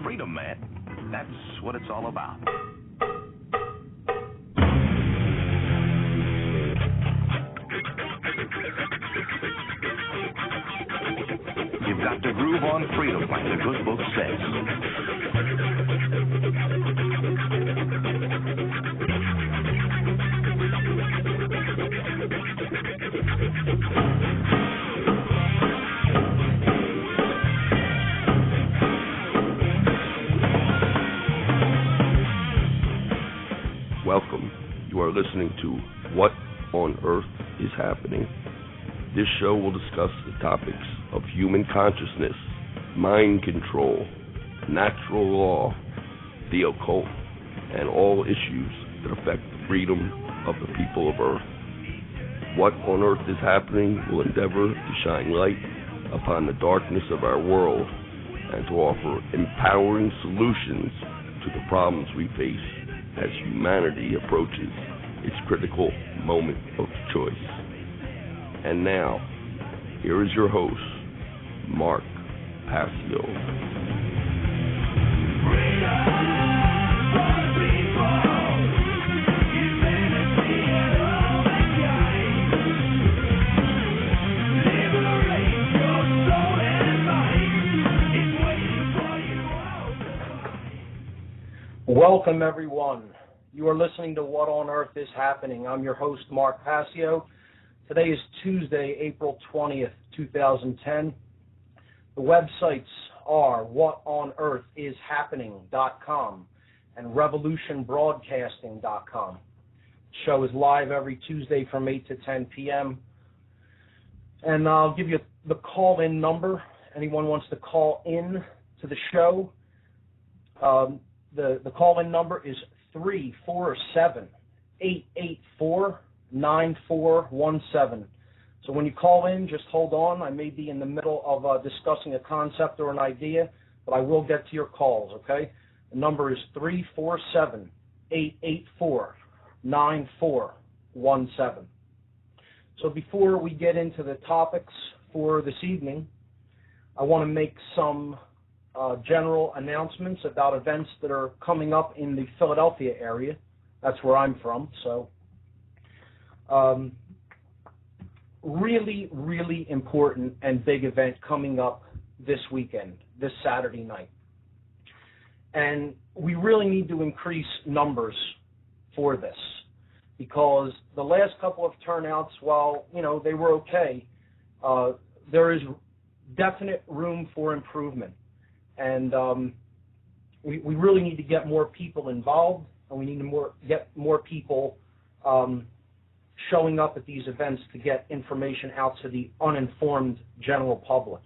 freedom, man. That's what it's all about. You've got to groove on freedom, like the good book says. Welcome. You are listening to What on Earth is Happening. This show will discuss the topics of human consciousness, mind control, natural law, the occult, and all issues that affect the freedom of the people of Earth. What on Earth is Happening will endeavor to shine light upon the darkness of our world and to offer empowering solutions to the problems we face as humanity approaches its critical moment of choice. And now, here is your host, Mark Passio. Welcome, everyone. You are listening to What on Earth is Happening. I'm your host, Mark Passio. Today is Tuesday, April 20th, 2010. The websites are whatonearthishappening.com and revolutionbroadcasting.com. The show is live every Tuesday from 8 to 10 p.m. And I'll give you the call-in number. Anyone wants to call in to the show, the call-in number is 347-884-9417. So when you call in, just hold on. I may be in the middle of discussing a concept or an idea, but I will get to your calls, okay? The number is 347-884-9417. So before we get into the topics for this evening, I want to make some general announcements about events that are coming up in the Philadelphia area. That's where I'm from. So really, really important and big event coming up this weekend, this Saturday night. And we really need to increase numbers for this because the last couple of turnouts, while, they were okay, there is definite room for improvement. And we really need to get more people involved, and we need to get more people showing up at these events to get information out to the uninformed general public.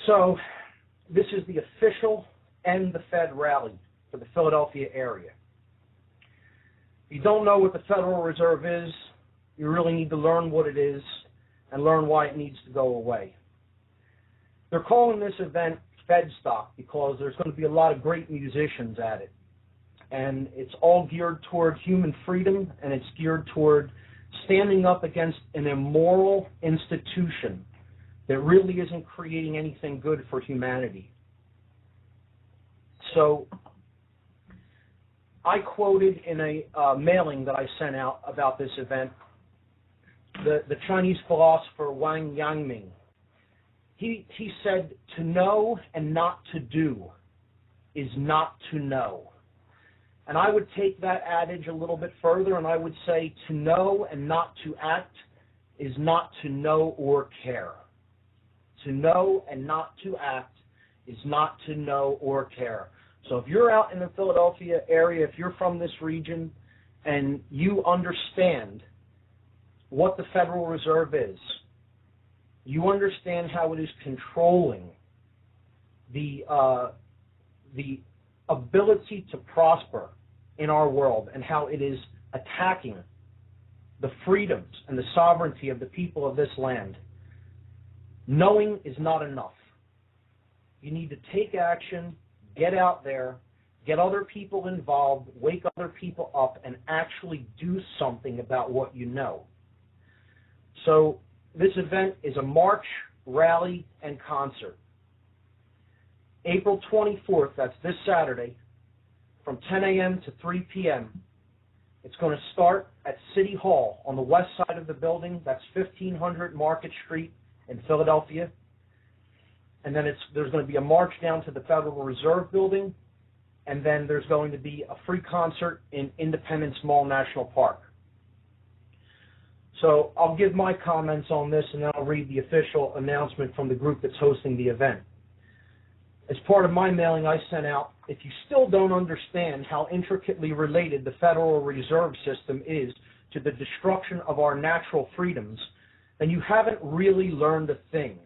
So this is the official End the Fed rally for the Philadelphia area. If you don't know what the Federal Reserve is, you really need to learn what it is and learn why it needs to go away. They're calling this event Fedstock because there's going to be a lot of great musicians at it. And it's all geared toward human freedom, and it's geared toward standing up against an immoral institution that really isn't creating anything good for humanity. So I quoted in a mailing that I sent out about this event the Chinese philosopher Wang Yangming. He said, to know and not to do is not to know. And I would take that adage a little bit further, and I would say to know and not to act is not to know or care. To know and not to act is not to know or care. So if you're out in the Philadelphia area, if you're from this region, and you understand what the Federal Reserve is, you understand how it is controlling the ability to prosper in our world and how it is attacking the freedoms and the sovereignty of the people of this land. Knowing is not enough. You need to take action, get out there, get other people involved, wake other people up, and actually do something about what you know. So this event is a march, rally, and concert. April 24th, that's this Saturday, from 10 a.m. to 3 p.m. It's going to start at City Hall on the west side of the building. That's 1500 Market Street in Philadelphia. And then there's going to be a march down to the Federal Reserve Building. And then there's going to be a free concert in Independence Mall National Park. So I'll give my comments on this, and then I'll read the official announcement from the group that's hosting the event. As part of my mailing I sent out, if you still don't understand how intricately related the Federal Reserve System is to the destruction of our natural freedoms, then you haven't really learned a thing,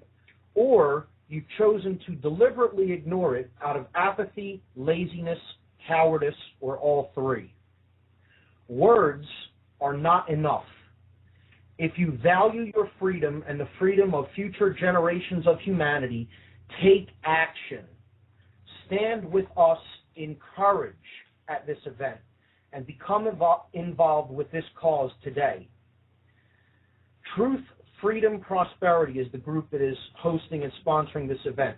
or you've chosen to deliberately ignore it out of apathy, laziness, cowardice, or all three. Words are not enough. If you value your freedom and the freedom of future generations of humanity, take action. Stand with us in courage at this event and become involved with this cause today. Truth, Freedom, Prosperity is the group that is hosting and sponsoring this event.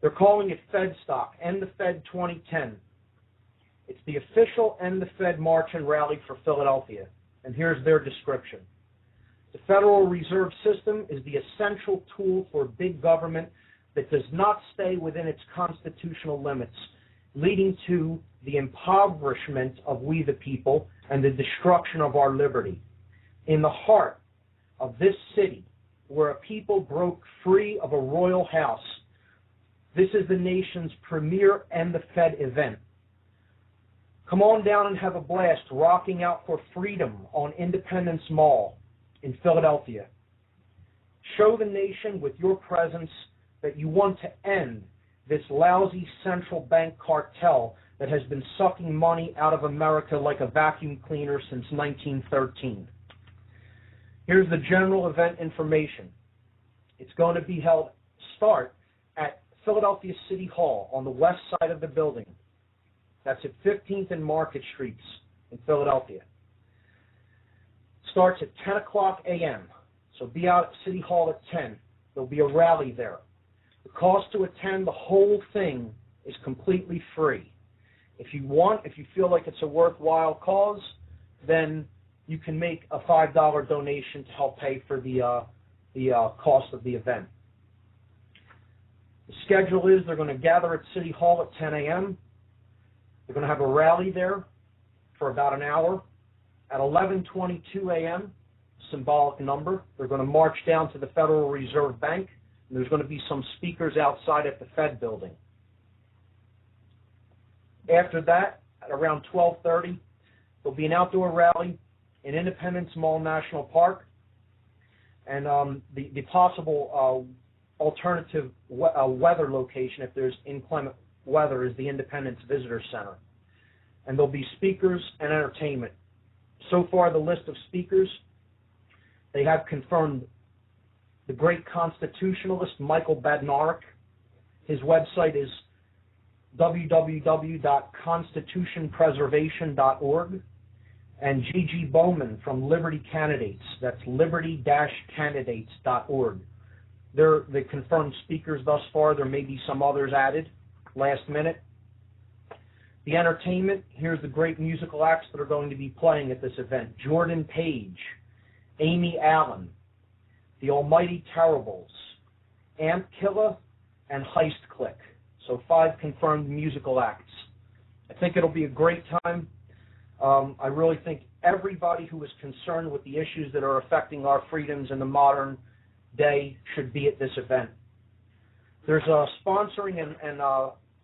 They're calling it FedStock, End the Fed 2010. It's the official End the Fed March and Rally for Philadelphia. And here's their description. The Federal Reserve System is the essential tool for big government that does not stay within its constitutional limits, leading to the impoverishment of we the people and the destruction of our liberty. In the heart of this city, where a people broke free of a royal house, this is the nation's premier End the Fed event. Come on down and have a blast rocking out for freedom on Independence Mall in Philadelphia. Show the nation with your presence that you want to end this lousy central bank cartel that has been sucking money out of America like a vacuum cleaner since 1913. Here's the general event information. It's going to be held start at Philadelphia City Hall on the west side of the building. That's at 15th and Market Streets in Philadelphia. Starts at 10 o'clock a.m. So be out at City Hall at 10. There'll be a rally there. The cost to attend the whole thing is completely free. If you feel like it's a worthwhile cause, then you can make a $5 donation to help pay for the cost of the event. The schedule is they're going to gather at City Hall at 10 a.m. They're going to have a rally there for about an hour. At 11:22 a.m., symbolic number, they're going to march down to the Federal Reserve Bank, and there's going to be some speakers outside at the Fed building. After that, at around 12:30, there'll be an outdoor rally in Independence Mall National Park, and the possible alternative weather location, if there's inclement weather, is the Independence Visitor Center. And there'll be speakers and entertainment. So far, the list of speakers, they have confirmed the great constitutionalist Michael Badnarik. His website is www.constitutionpreservation.org. And Gigi Bowman from Liberty Candidates. That's liberty-candidates.org. They're the confirmed speakers thus far. There may be some others added last minute. The entertainment, here's the great musical acts that are going to be playing at this event. Jordan Page, Amy Allen, The Almighty Terribles, Amp Killa, and Heist Click. So 5 confirmed musical acts. I think it'll be a great time. I really think everybody who is concerned with the issues that are affecting our freedoms in the modern day should be at this event. There's sponsoring and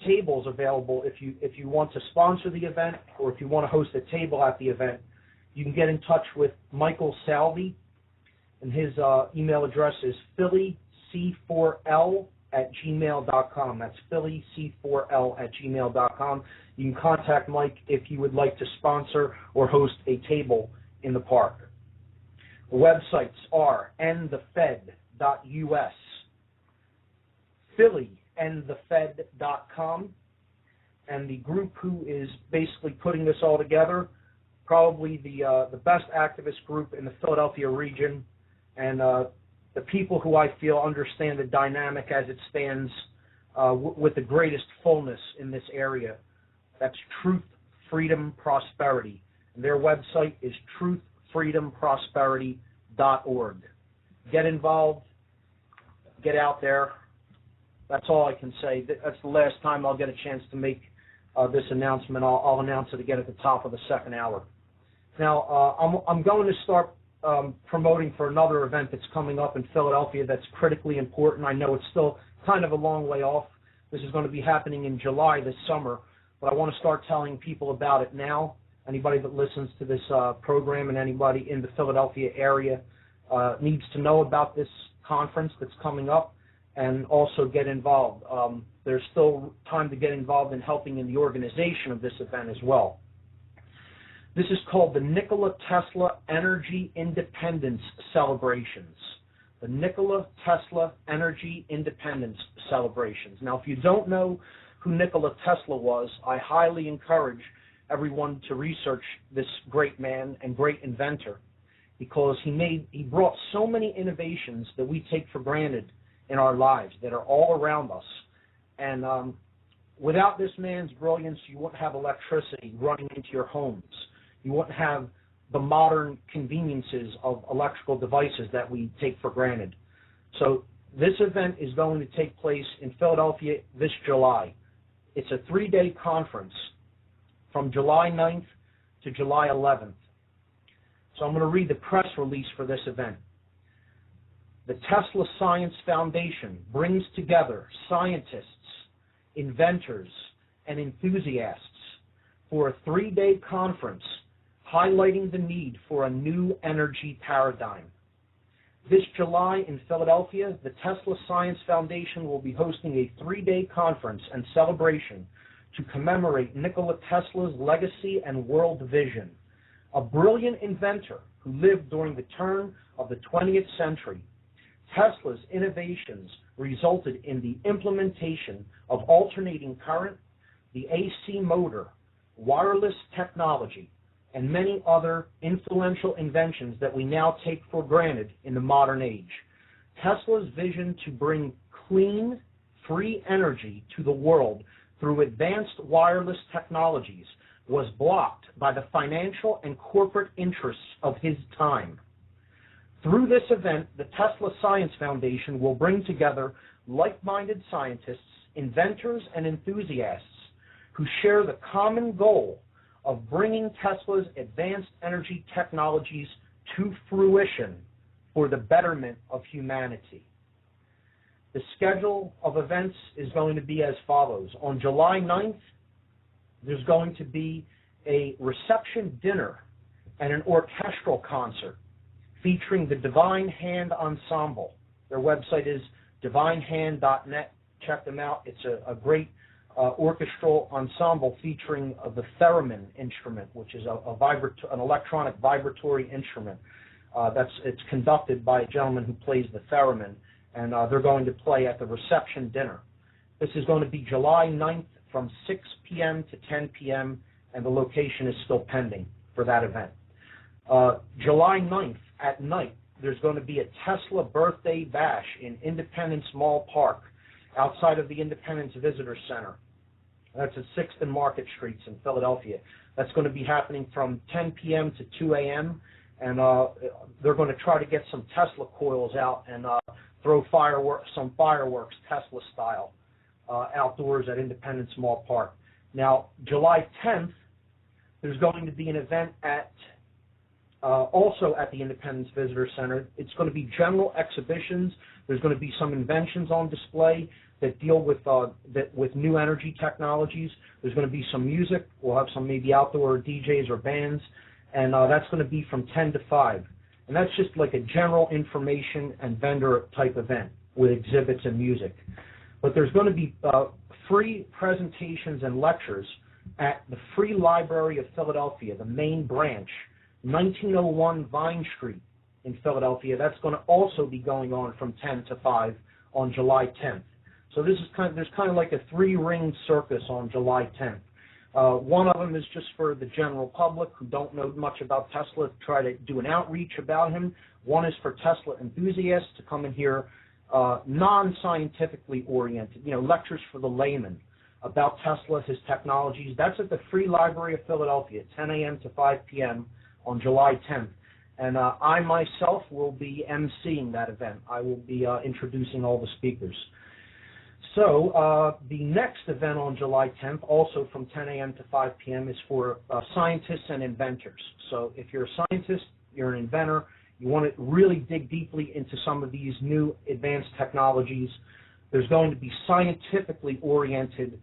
tables available if you want to sponsor the event, or if you want to host a table at the event. You can get in touch with Michael Salvi, and his email address is phillyc4l@gmail.com. That's phillyc4l@gmail.com. You can contact Mike if you would like to sponsor or host a table in the park. The websites are endthefed.us, phillyendthefed.com, and the group who is basically putting this all together, probably the best activist group in the Philadelphia region, and the people who I feel understand the dynamic as it stands with the greatest fullness in this area. That's Truth, Freedom, Prosperity. And their website is truthfreedomprosperity.org. Get involved. Get out there. That's all I can say. That's the last time I'll get a chance to make this announcement. I'll announce it again at the top of the second hour. Now, I'm going to start promoting for another event that's coming up in Philadelphia that's critically important. I know it's still kind of a long way off. This is going to be happening in July this summer, but I want to start telling people about it now. Anybody that listens to this program and anybody in the Philadelphia area needs to know about this conference that's coming up and also get involved. There's still time to get involved in helping in the organization of this event as well. This is called the Nikola Tesla Energy Independence Celebrations. The Nikola Tesla Energy Independence Celebrations. Now, if you don't know who Nikola Tesla was, I highly encourage everyone to research this great man and great inventor, because he brought so many innovations that we take for granted in our lives that are all around us. And without this man's brilliance, you wouldn't have electricity running into your homes. You wouldn't have the modern conveniences of electrical devices that we take for granted. So this event is going to take place in Philadelphia this July. It's a 3-day conference from July 9th to July 11th. So I'm going to read the press release for this event. The Tesla Science Foundation brings together scientists, inventors, and enthusiasts for a 3-day conference highlighting the need for a new energy paradigm. This July in Philadelphia, the Tesla Science Foundation will be hosting a 3-day conference and celebration to commemorate Nikola Tesla's legacy and world vision. A brilliant inventor who lived during the turn of the 20th century, Tesla's innovations resulted in the implementation of alternating current, the AC motor, wireless technology, and many other influential inventions that we now take for granted in the modern age. Tesla's vision to bring clean, free energy to the world through advanced wireless technologies was blocked by the financial and corporate interests of his time. Through this event, the Tesla Science Foundation will bring together like-minded scientists, inventors, and enthusiasts who share the common goal of bringing Tesla's advanced energy technologies to fruition for the betterment of humanity. The schedule of events is going to be as follows. On July 9th, there's going to be a reception dinner and an orchestral concert featuring the Divine Hand Ensemble. Their website is divinehand.net. Check them out. It's a great orchestral ensemble featuring the theremin instrument, which is an electronic vibratory instrument. It's conducted by a gentleman who plays the theremin, and they're going to play at the reception dinner. This is going to be July 9th from 6 p.m. to 10 p.m., and the location is still pending for that event. July 9th at night, there's going to be a Tesla birthday bash in Independence Mall Park, outside of the Independence Visitor Center. That's at 6th and Market Streets in Philadelphia. That's going to be happening from 10 p.m. to 2 a.m., and they're going to try to get some Tesla coils out and throw some fireworks Tesla style outdoors at Independence Mall Park. Now, July 10th, there's going to be an event also at the Independence Visitor Center. It's going to be general exhibitions. There's going to be some inventions on display that deal with new energy technologies. There's going to be some music. We'll have some maybe outdoor DJs or bands, and that's going to be from 10 to 5. And that's just like a general information and vendor type event with exhibits and music. But there's going to be free presentations and lectures at the Free Library of Philadelphia, the main branch, 1901 Vine Street in Philadelphia. That's going to also be going on from 10 to 5 on July 10th. So there's kind of like a 3-ring circus on July 10th. One of them is just for the general public who don't know much about Tesla to try to do an outreach about him. One is for Tesla enthusiasts to come and hear non-scientifically oriented, lectures for the layman about Tesla, his technologies. That's at the Free Library of Philadelphia, 10 a.m. to 5 p.m. on July 10th. And I myself will be emceeing that event. I will be introducing all the speakers. So the next event on July 10th, also from 10 a.m. to 5 p.m., is for scientists and inventors. So if you're a scientist, you're an inventor, you want to really dig deeply into some of these new advanced technologies, there's going to be a scientifically oriented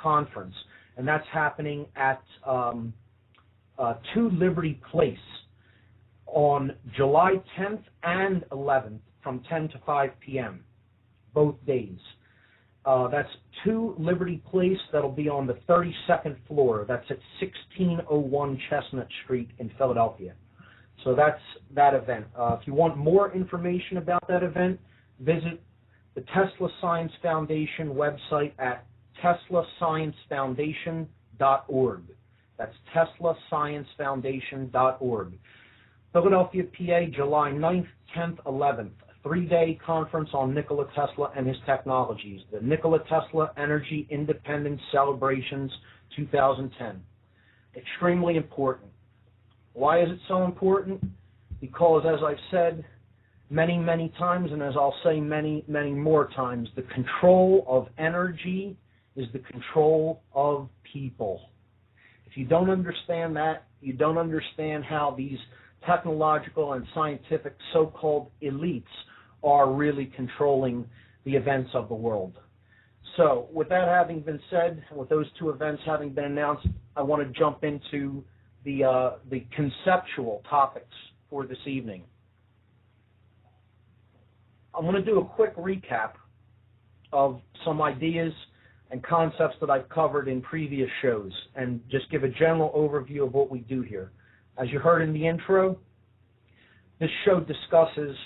conference, and that's happening at 2 Liberty Place on July 10th and 11th from 10 to 5 p.m., both days. That's 2 Liberty Place. That'll be on the 32nd floor. That's at 1601 Chestnut Street in Philadelphia. So that's that event. If you want more information about that event, visit the Tesla Science Foundation website at teslasciencefoundation.org. That's teslasciencefoundation.org. Philadelphia, PA, July 9th, 10th, 11th. 3-day conference on Nikola Tesla and his technologies. The Nikola Tesla Energy Independence Celebrations 2010. Extremely important. Why is it so important? Because, as I've said many, many times, and as I'll say many, many more times, the control of energy is the control of people. If you don't understand that, you don't understand how these technological and scientific so-called elites are really controlling the events of the world. So, with that having been said, with those 2 events having been announced, I want to jump into the conceptual topics for this evening. I'm going to do a quick recap of some ideas and concepts that I've covered in previous shows and just give a general overview of what we do here. As you heard in the intro, this show discusses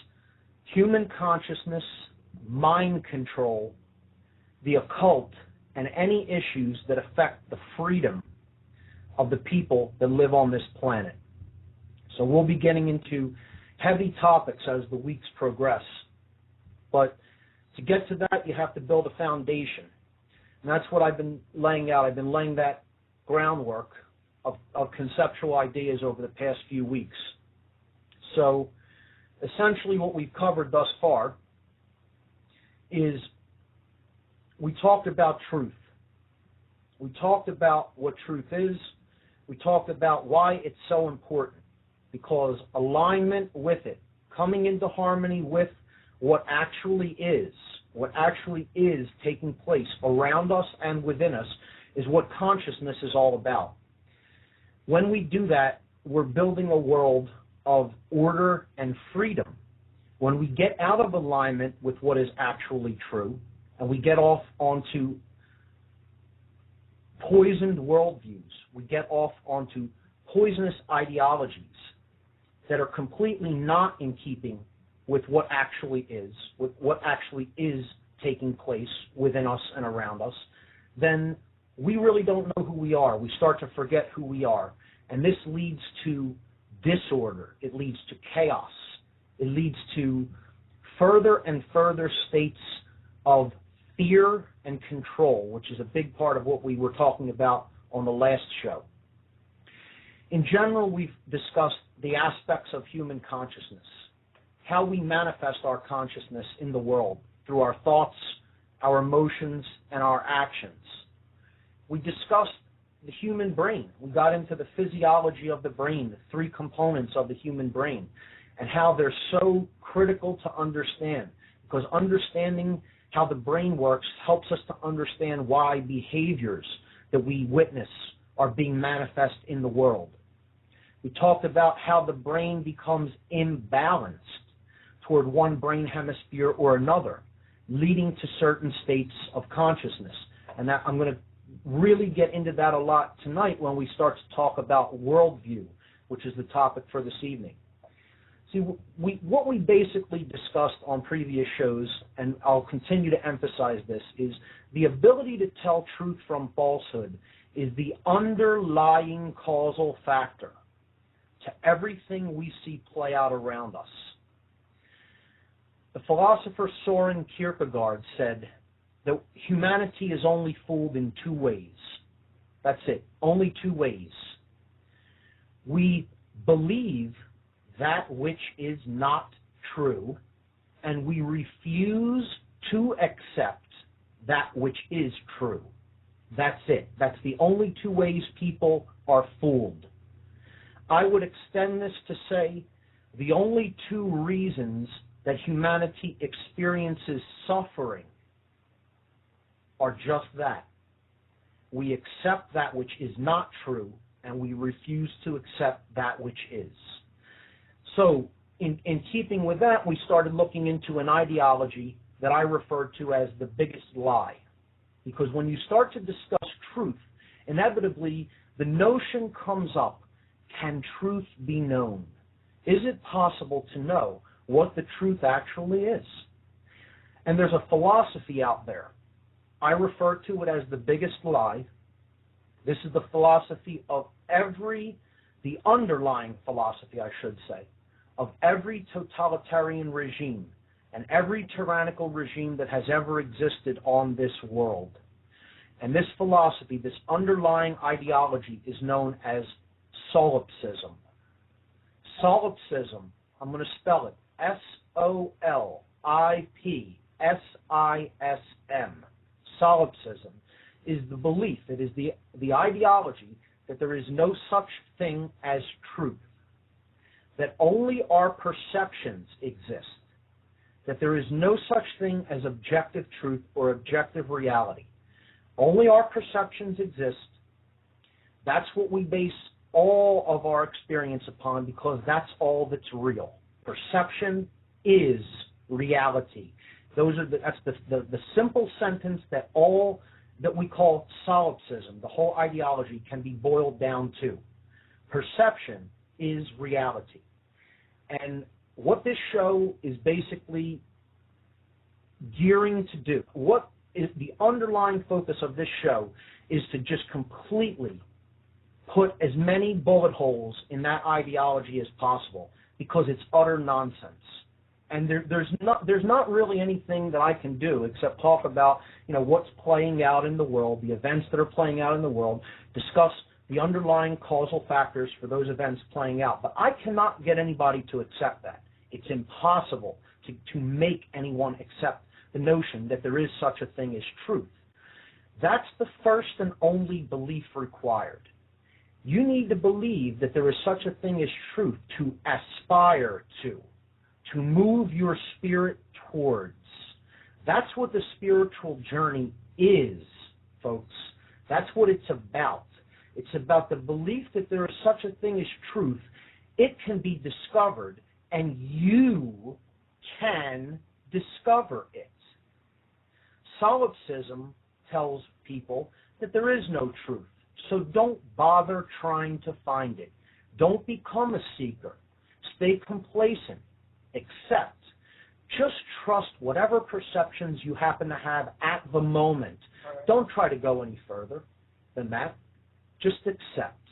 human consciousness, mind control, the occult, and any issues that affect the freedom of the people that live on this planet. So we'll be getting into heavy topics as the weeks progress. But to get to that, you have to build a foundation. And that's what I've been laying out. I've been laying that groundwork of conceptual ideas over the past few weeks. So essentially what we've covered thus far is we talked about truth. We talked about what truth is. We talked about why it's so important, because alignment with it, coming into harmony with what actually is taking place around us and within us, is what consciousness is all about. When we do that, we're building a world of order and freedom. When we get out of alignment with what is actually true, and we get off onto poisoned worldviews, we get off onto poisonous ideologies that are completely not in keeping with what actually is taking place within us and around us, then we really don't know who we are. We start to forget who we are. And this leads to disorder. It leads to chaos. It leads to further and further states of fear and control, which is a big part of what we were talking about on the last show. In general, we've discussed the aspects of human consciousness, how we manifest our consciousness in the world through our thoughts, our emotions, and our actions. We discussed the human brain. We got into the physiology of the brain, the 3 components of the human brain, and how they're so critical to understand, because understanding how the brain works helps us to understand why behaviors that we witness are being manifest in the world. We talked about how the brain becomes imbalanced toward one brain hemisphere or another, leading to certain states of consciousness. And that I'm going to really get into that a lot tonight when we start to talk about worldview, which is the topic for this evening. See, what we basically discussed on previous shows, and I'll continue to emphasize this, is the ability to tell truth from falsehood is the underlying causal factor to everything we see play out around us. The philosopher Soren Kierkegaard said that humanity is only fooled in two ways. That's it, only two ways. We believe that which is not true, and we refuse to accept that which is true. That's it. That's the only two ways people are fooled. I would extend this to say the only two reasons that humanity experiences suffering are just that. We accept that which is not true, and we refuse to accept that which is. So, in keeping with that, we started looking into an ideology that I refer to as the biggest lie. Because when you start to discuss truth, inevitably the notion comes up, can truth be known? Is it possible to know what the truth actually is? And there's a philosophy out there. I refer to it as the biggest lie. This is the philosophy of the underlying philosophy, I should say, of every totalitarian regime and every tyrannical regime that has ever existed on this world. And this philosophy, this underlying ideology, is known as solipsism. Solipsism, I'm going to spell it, S-O-L-I-P-S-I-S-M. Solipsism is the belief, it is the ideology that there is no such thing as truth, that only our perceptions exist, that there is no such thing as objective truth or objective reality. Only our perceptions exist. That's what we base all of our experience upon, because that's all that's real. Perception is reality. That's the simple sentence that we call solipsism, the whole ideology, can be boiled down to. Perception is reality. And what this show is basically gearing to do, what is the underlying focus of this show, is to just completely put as many bullet holes in that ideology as possible, because it's utter nonsense. And there's not really anything that I can do except talk about, what's playing out in the world, the events that are playing out in the world, discuss the underlying causal factors for those events playing out. But I cannot get anybody to accept that. It's impossible to make anyone accept the notion that there is such a thing as truth. That's the first and only belief required. You need to believe that there is such a thing as truth to aspire to move your spirit towards. That's what the spiritual journey is, folks. That's what it's about. It's about the belief that there is such a thing as truth. It can be discovered, and you can discover it. Solipsism tells people that there is no truth, so don't bother trying to find it. Don't become a seeker. Stay complacent. Accept. Just trust whatever perceptions you happen to have at the moment. Don't try to go any further than that. Just accept.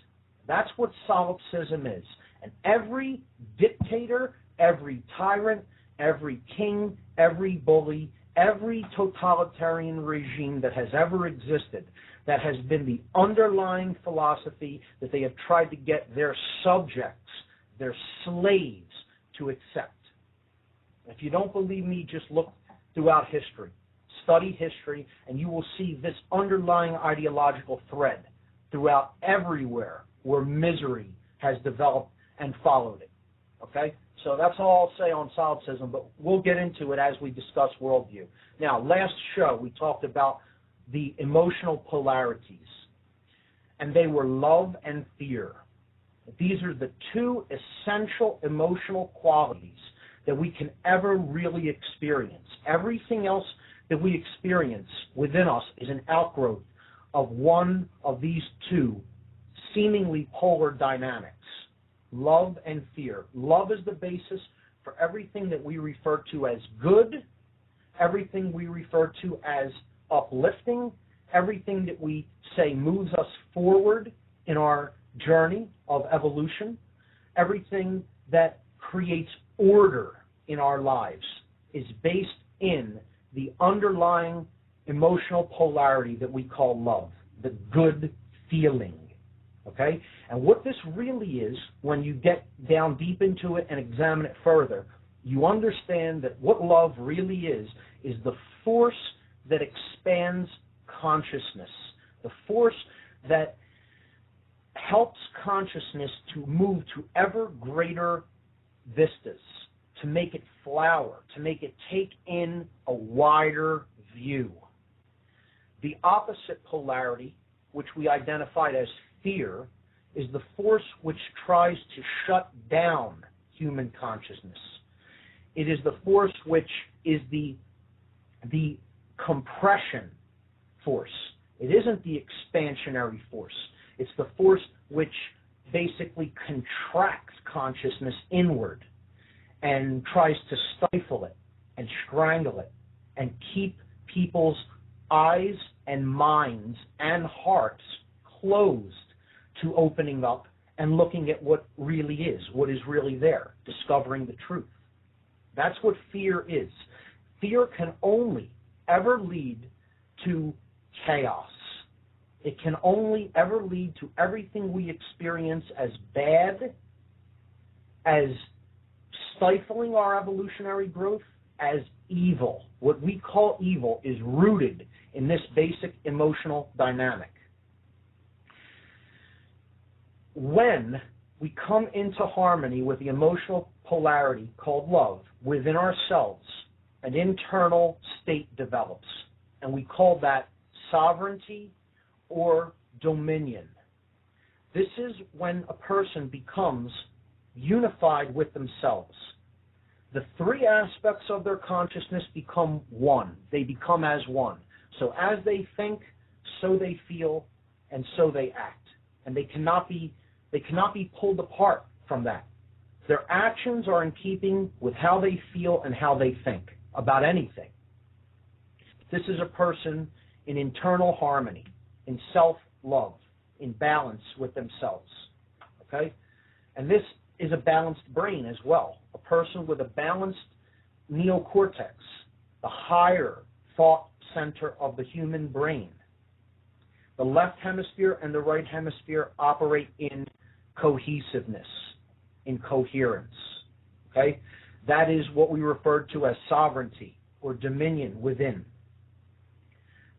That's what solipsism is. And every dictator, every tyrant, every king, every bully, every totalitarian regime that has ever existed, that has been the underlying philosophy that they have tried to get their subjects, their slaves, to accept. If you don't believe me, just look throughout history. Study history, and you will see this underlying ideological thread throughout everywhere where misery has developed and followed it. Okay? So that's all I'll say on solipsism, but we'll get into it as we discuss worldview. Now, last show we talked about the emotional polarities, and they were love and fear. These are the two essential emotional qualities that we can ever really experience. Everything else that we experience within us is an outgrowth of one of these two seemingly polar dynamics, love and fear. Love is the basis for everything that we refer to as good, everything we refer to as uplifting, everything that we say moves us forward in our journey of evolution, everything that creates order in our lives is based in the underlying emotional polarity that we call love, the good feeling. Okay? And what this really is, when you get down deep into it and examine it further, you understand that what love really is the force that expands consciousness, the force that helps consciousness to move to ever greater vistas, to make it flower, to make it take in a wider view. The opposite polarity, which we identified as fear, is the force which tries to shut down human consciousness. It is the force which is the compression force. It isn't the expansionary force. It's the force which basically contracts consciousness inward and tries to stifle it and strangle it and keep people's eyes and minds and hearts closed to opening up and looking at what really is, what is really there, discovering the truth. That's what fear is. Fear can only ever lead to chaos. It can only ever lead to everything we experience as bad, as stifling our evolutionary growth, as evil. What we call evil is rooted in this basic emotional dynamic. When we come into harmony with the emotional polarity called love within ourselves, an internal state develops, and we call that sovereignty or dominion. This is when a person becomes unified with themselves. The three aspects of their consciousness become one. They become as one. So as they think, so they feel, and so they act. And they cannot be pulled apart from that. Their actions are in keeping with how they feel and how they think about anything. This is a person in internal harmony, in self-love, in balance with themselves. Okay? And this is a balanced brain as well. A person with a balanced neocortex, the higher thought center of the human brain. The left hemisphere and the right hemisphere operate in cohesiveness, in coherence. Okay? That is what we refer to as sovereignty or dominion within.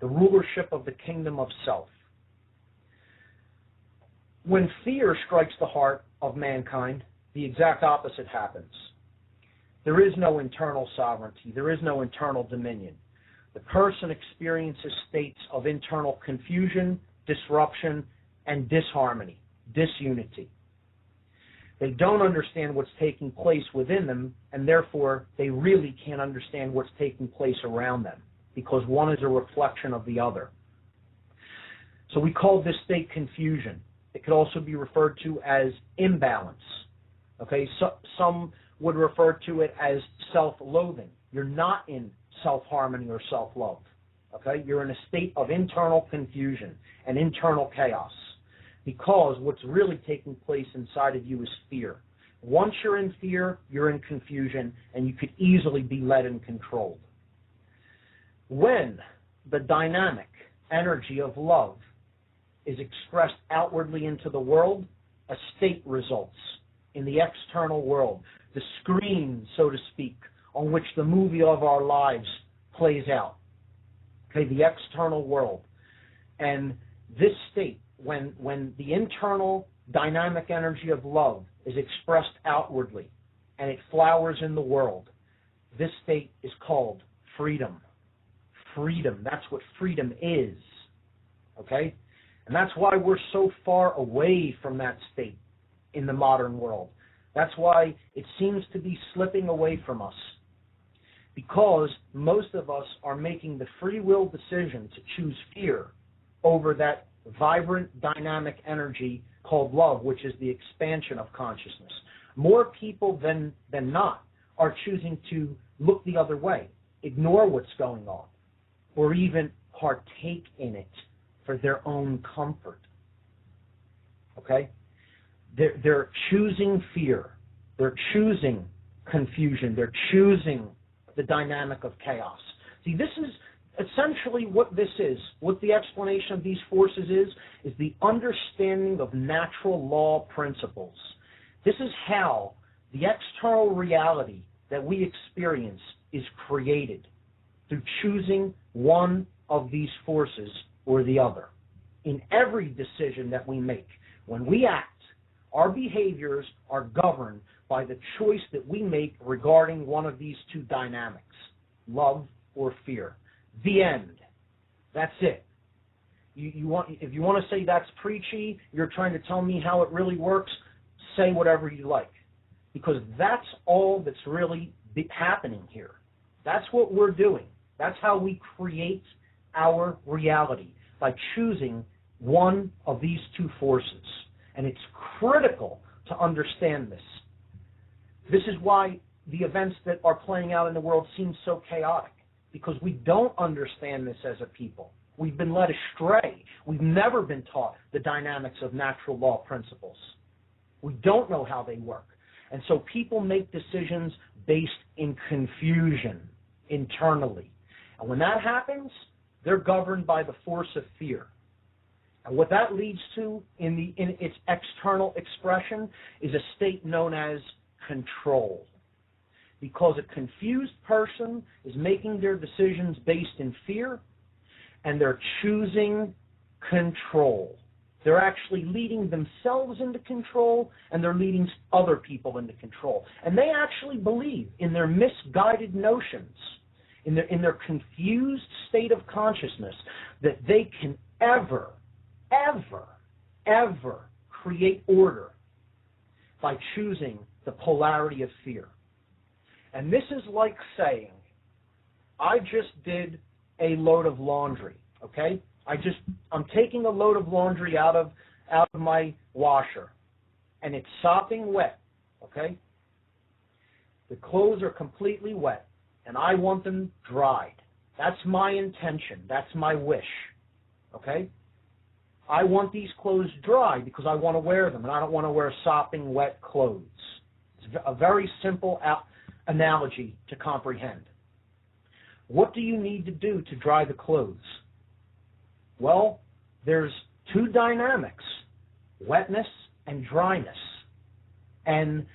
The rulership of the kingdom of self. When fear strikes the heart of mankind, the exact opposite happens. There is no internal sovereignty. There is no internal dominion. The person experiences states of internal confusion, disruption, and disharmony, disunity. They don't understand what's taking place within them, and therefore they really can't understand what's taking place around them, because one is a reflection of the other. So we call this state confusion. It could also be referred to as imbalance. Okay, so some would refer to it as self-loathing. You're not in self-harmony or self-love. Okay, you're in a state of internal confusion and internal chaos, because what's really taking place inside of you is fear. Once you're in fear, you're in confusion, and you could easily be led and controlled. When the dynamic energy of love is expressed outwardly into the world, a state results in the external world, the screen, so to speak, on which the movie of our lives plays out. Okay, the external world. And this state, when the internal dynamic energy of love is expressed outwardly and it flowers in the world, this state is called freedom. Freedom, that's what freedom is. Okay? And that's why we're so far away from that state in the modern world. That's why it seems to be slipping away from us. Because most of us are making the free will decision to choose fear over that vibrant, dynamic energy called love, which is the expansion of consciousness. More people than not are choosing to look the other way, ignore what's going on, or even partake in it for their own comfort. Okay? They're choosing fear. They're choosing confusion. They're choosing the dynamic of chaos. See, this is essentially what this is. What the explanation of these forces is the understanding of natural law principles. This is how the external reality that we experience is created, through choosing one of these forces or the other. In every decision that we make, when we act, our behaviors are governed by the choice that we make regarding one of these two dynamics, love or fear. The end. That's it. If you want to say that's preachy, you're trying to tell me how it really works, say whatever you like. Because that's all that's really happening here. That's what we're doing. That's how we create our reality, by choosing one of these two forces. And it's critical to understand this. This is why the events that are playing out in the world seem so chaotic, because we don't understand this as a people. We've been led astray. We've never been taught the dynamics of natural law principles. We don't know how they work. And so people make decisions based in confusion internally. And when that happens, they're governed by the force of fear. And what that leads to in its external expression is a state known as control. Because a confused person is making their decisions based in fear, and they're choosing control. They're actually leading themselves into control, and they're leading other people into control. And they actually believe in their misguided notions, in their confused state of consciousness, that they can ever create order by choosing the polarity of fear. And this is like saying, I just did a load of laundry, okay? I'm taking a load of laundry out of my washer, and it's sopping wet, okay? The clothes are completely wet, and I want them dried. That's my intention. That's my wish, okay? I want these clothes dry because I want to wear them, and I don't want to wear sopping wet clothes. It's a very simple analogy to comprehend. What do you need to do to dry the clothes? Well, there's two dynamics, wetness and dryness. And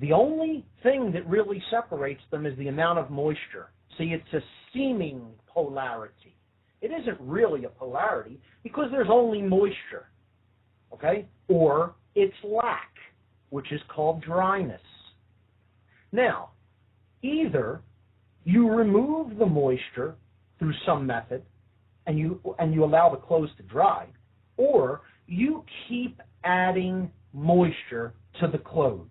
the only thing that really separates them is the amount of moisture. See, it's a seeming polarity. It isn't really a polarity because there's only moisture, okay? Or it's lack, which is called dryness. Now, either you remove the moisture through some method and you allow the clothes to dry, or you keep adding moisture to the clothes.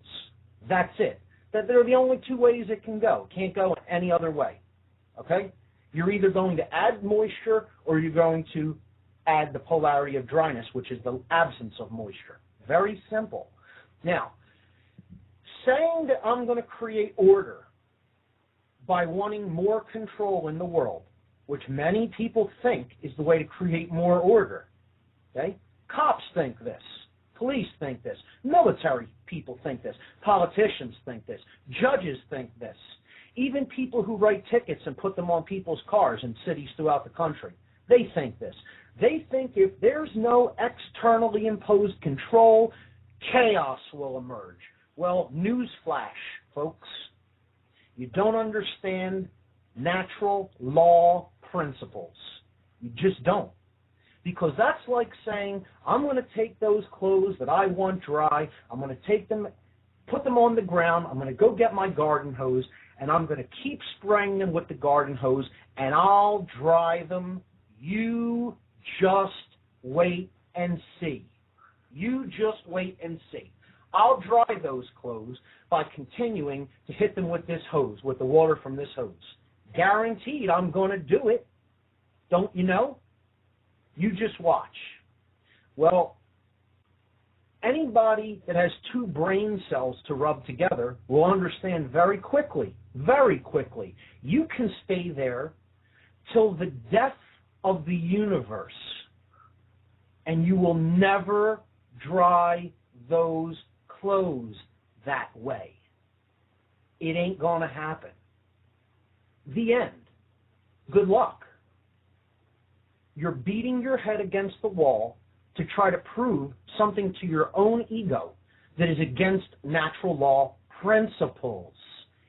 That's it. They're the only two ways it can go. It can't go any other way, okay? You're either going to add moisture or you're going to add the polarity of dryness, which is the absence of moisture. Very simple. Now, saying that I'm going to create order by wanting more control in the world, which many people think is the way to create more order, okay? Cops think this. Police think this. Military people think this. Politicians think this. Judges think this. Even people who write tickets and put them on people's cars in cities throughout the country, they think this. They think if there's no externally imposed control, chaos will emerge. Well, newsflash, folks. You don't understand natural law principles. You just don't. Because that's like saying, I'm going to take those clothes that I want dry, I'm going to take them, put them on the ground, I'm going to go get my garden hose, and I'm going to keep spraying them with the garden hose, and I'll dry them. You just wait and see. You just wait and see. I'll dry those clothes by continuing to hit them with this hose, with the water from this hose. Guaranteed I'm going to do it. Don't you know? You just watch. Well, anybody that has two brain cells to rub together will understand very quickly, you can stay there till the death of the universe, and you will never dry those clothes that way. It ain't going to happen. The end. Good luck. You're beating your head against the wall to try to prove something to your own ego that is against natural law principles.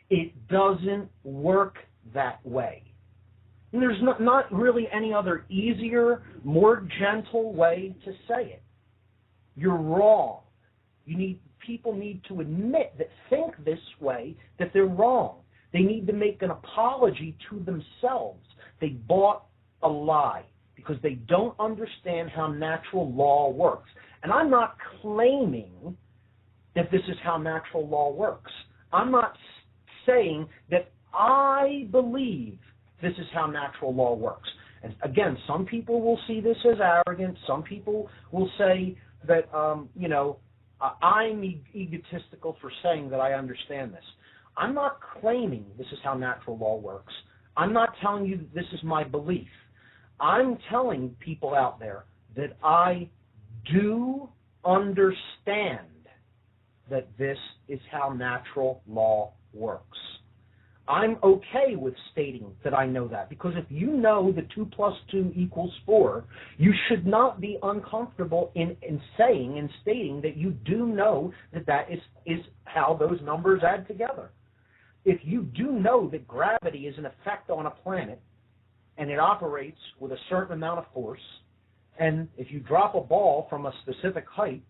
It doesn't work that way. And there's not really any other easier, more gentle way to say it. You're wrong. People need to admit that think this way, that they're wrong. They need to make an apology to themselves. They bought a lie because they don't understand how natural law works. And I'm not claiming that this is how natural law works. I'm not saying that I believe this is how natural law works. And again, some people will see this as arrogant. Some people will say that, I'm egotistical for saying that I understand this. I'm not claiming this is how natural law works. I'm not telling you that this is my belief. I'm telling people out there that I do understand that this is how natural law works. I'm okay with stating that I know that, because if you know that 2 + 2 = 4, you should not be uncomfortable in saying and stating that you do know that is how those numbers add together. If you do know that gravity is an effect on a planet and it operates with a certain amount of force, and if you drop a ball from a specific height,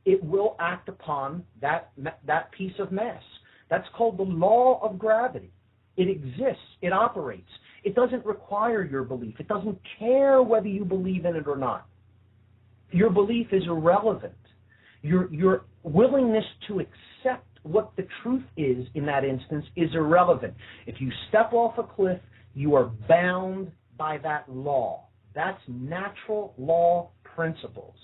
it will act upon that piece of mass. That's called the law of gravity. It exists. It operates. It doesn't require your belief. It doesn't care whether you believe in it or not. Your belief is irrelevant. Your willingness to accept what the truth is in that instance is irrelevant. If you step off a cliff, you are bound by that law. That's natural law principles.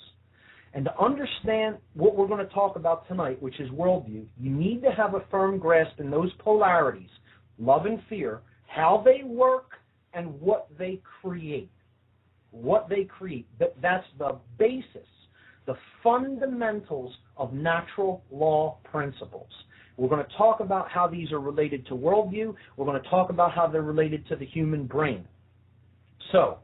And to understand what we're going to talk about tonight, which is worldview, you need to have a firm grasp in those polarities, love and fear, how they work and what they create. What they create. That's the basis, the fundamentals of natural law principles. We're going to talk about how these are related to worldview. We're going to talk about how they're related to the human brain. So,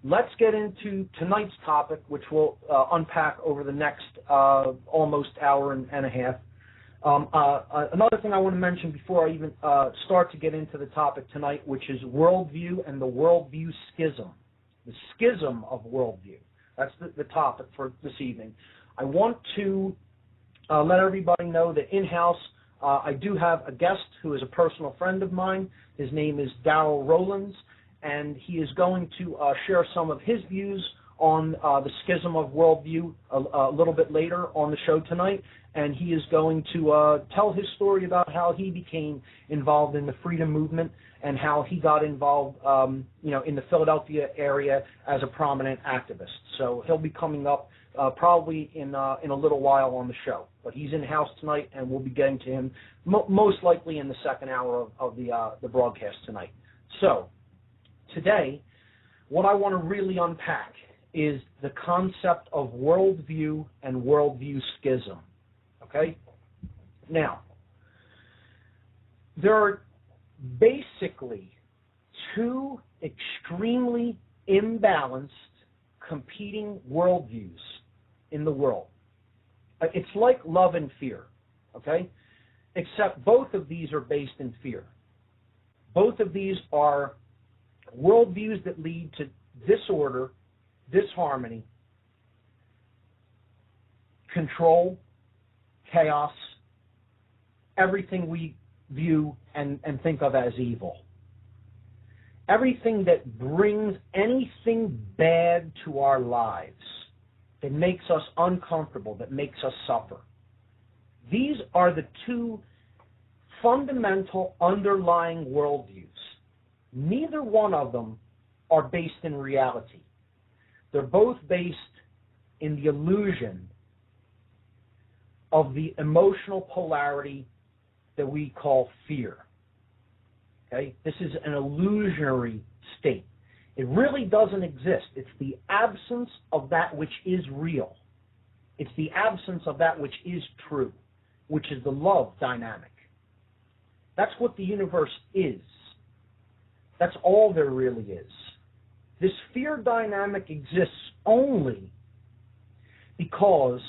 let's get into tonight's topic, which we'll unpack over the next almost hour and a half. Another thing I want to mention before I even start to get into the topic tonight, which is worldview and the worldview schism. The schism of worldview. That's the topic for this evening. I want to let everybody know that in-house I do have a guest who is a personal friend of mine. His name is Darryl Rowlands, and he is going to share some of his views on the schism of worldview a little bit later on the show tonight, and he is going to tell his story about how he became involved in the freedom movement and how he got involved, in the Philadelphia area as a prominent activist. So he'll be coming up probably in a little while on the show, but he's in house tonight, and we'll be getting to him most likely in the second hour of the broadcast tonight. So today, what I want to really unpack is the concept of worldview and worldview schism. Okay? Now, there are basically two extremely imbalanced competing worldviews in the world. It's like love and fear, okay? Except both of these are based in fear. Both of these are worldviews that lead to disorder, disharmony, control, chaos, everything we view and think of as evil. Everything that brings anything bad to our lives, that makes us uncomfortable, that makes us suffer. These are the two fundamental underlying worldviews. Neither one of them are based in reality. They're both based in the illusion of the emotional polarity that we call fear. Okay? This is an illusionary state. It really doesn't exist. It's the absence of that which is real. It's the absence of that which is true, which is the love dynamic. That's what the universe is. That's all there really is. This fear dynamic exists only because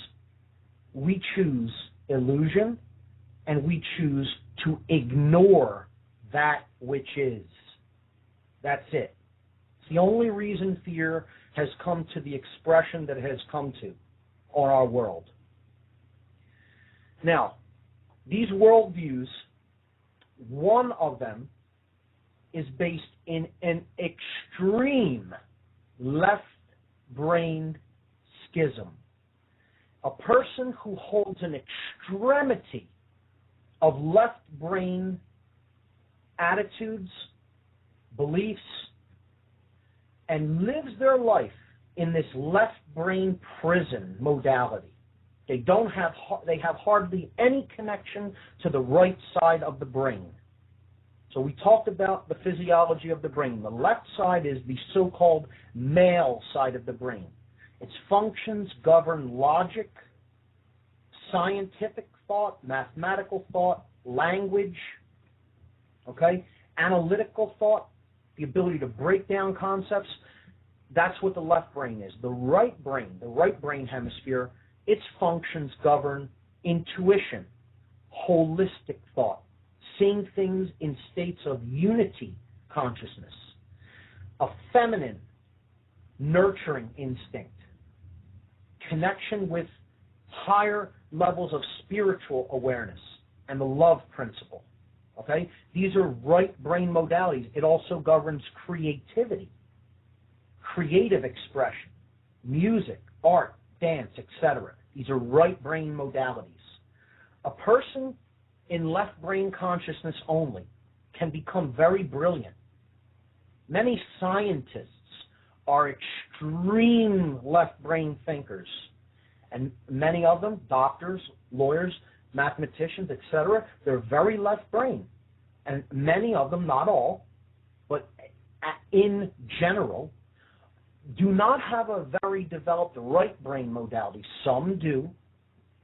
we choose illusion and we choose to ignore that which is. That's it. It's the only reason fear has come to the expression that it has come to on our world. Now, these worldviews, one of them is based in an extreme left-brained schism. A person who holds an extremity of left-brain attitudes, beliefs, and lives their life in this left-brain prison modality. They have hardly any connection to the right side of the brain. So we talked about the physiology of the brain. The left side is the so-called male side of the brain. Its functions govern logic, scientific thought, mathematical thought, language, analytical thought, the ability to break down concepts. That's what the left brain is. The right brain hemisphere, its functions govern intuition, holistic thought, seeing things in states of unity consciousness, a feminine, nurturing instinct, connection with higher levels of spiritual awareness, and the love principle. These are right brain modalities. It also governs creativity, creative expression, music, art, dance, etc. These are right brain modalities. A person in left brain consciousness only can become very brilliant. Many scientists are extreme left brain thinkers, and many of them, doctors, lawyers, mathematicians, etc., they're very left brain. And many of them, not all, but in general, do not have a very developed right brain modality. Some do,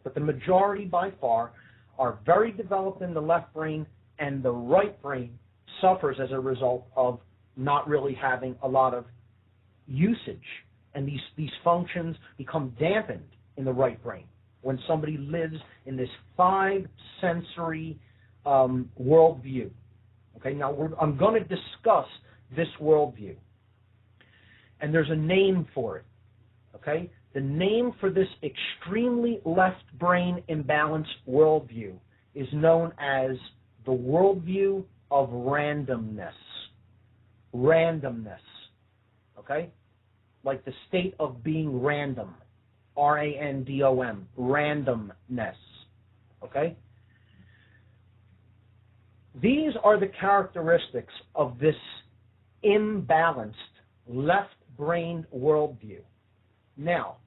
but the majority by far are very developed in the left brain, and the right brain suffers as a result of not really having a lot of usage. And these functions become dampened in the right brain when somebody lives in this five-sensory worldview. Now I'm going to discuss this worldview. And there's a name for it. The name for this extremely left brain imbalanced worldview is known as the worldview of randomness. Randomness. Like the state of being random. R-A-N-D-O-M. Randomness. These are the characteristics of this imbalanced left-brained worldview. Now,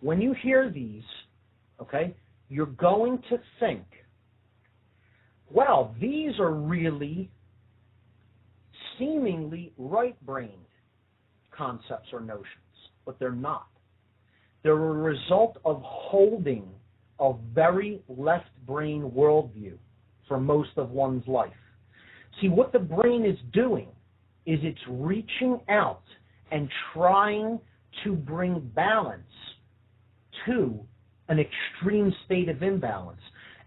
when you hear these, you're going to think, well, these are really seemingly right-brained concepts or notions, but they're not. They're a result of holding a very left-brain worldview for most of one's life. See, what the brain is doing is it's reaching out and trying to bring balance to an extreme state of imbalance.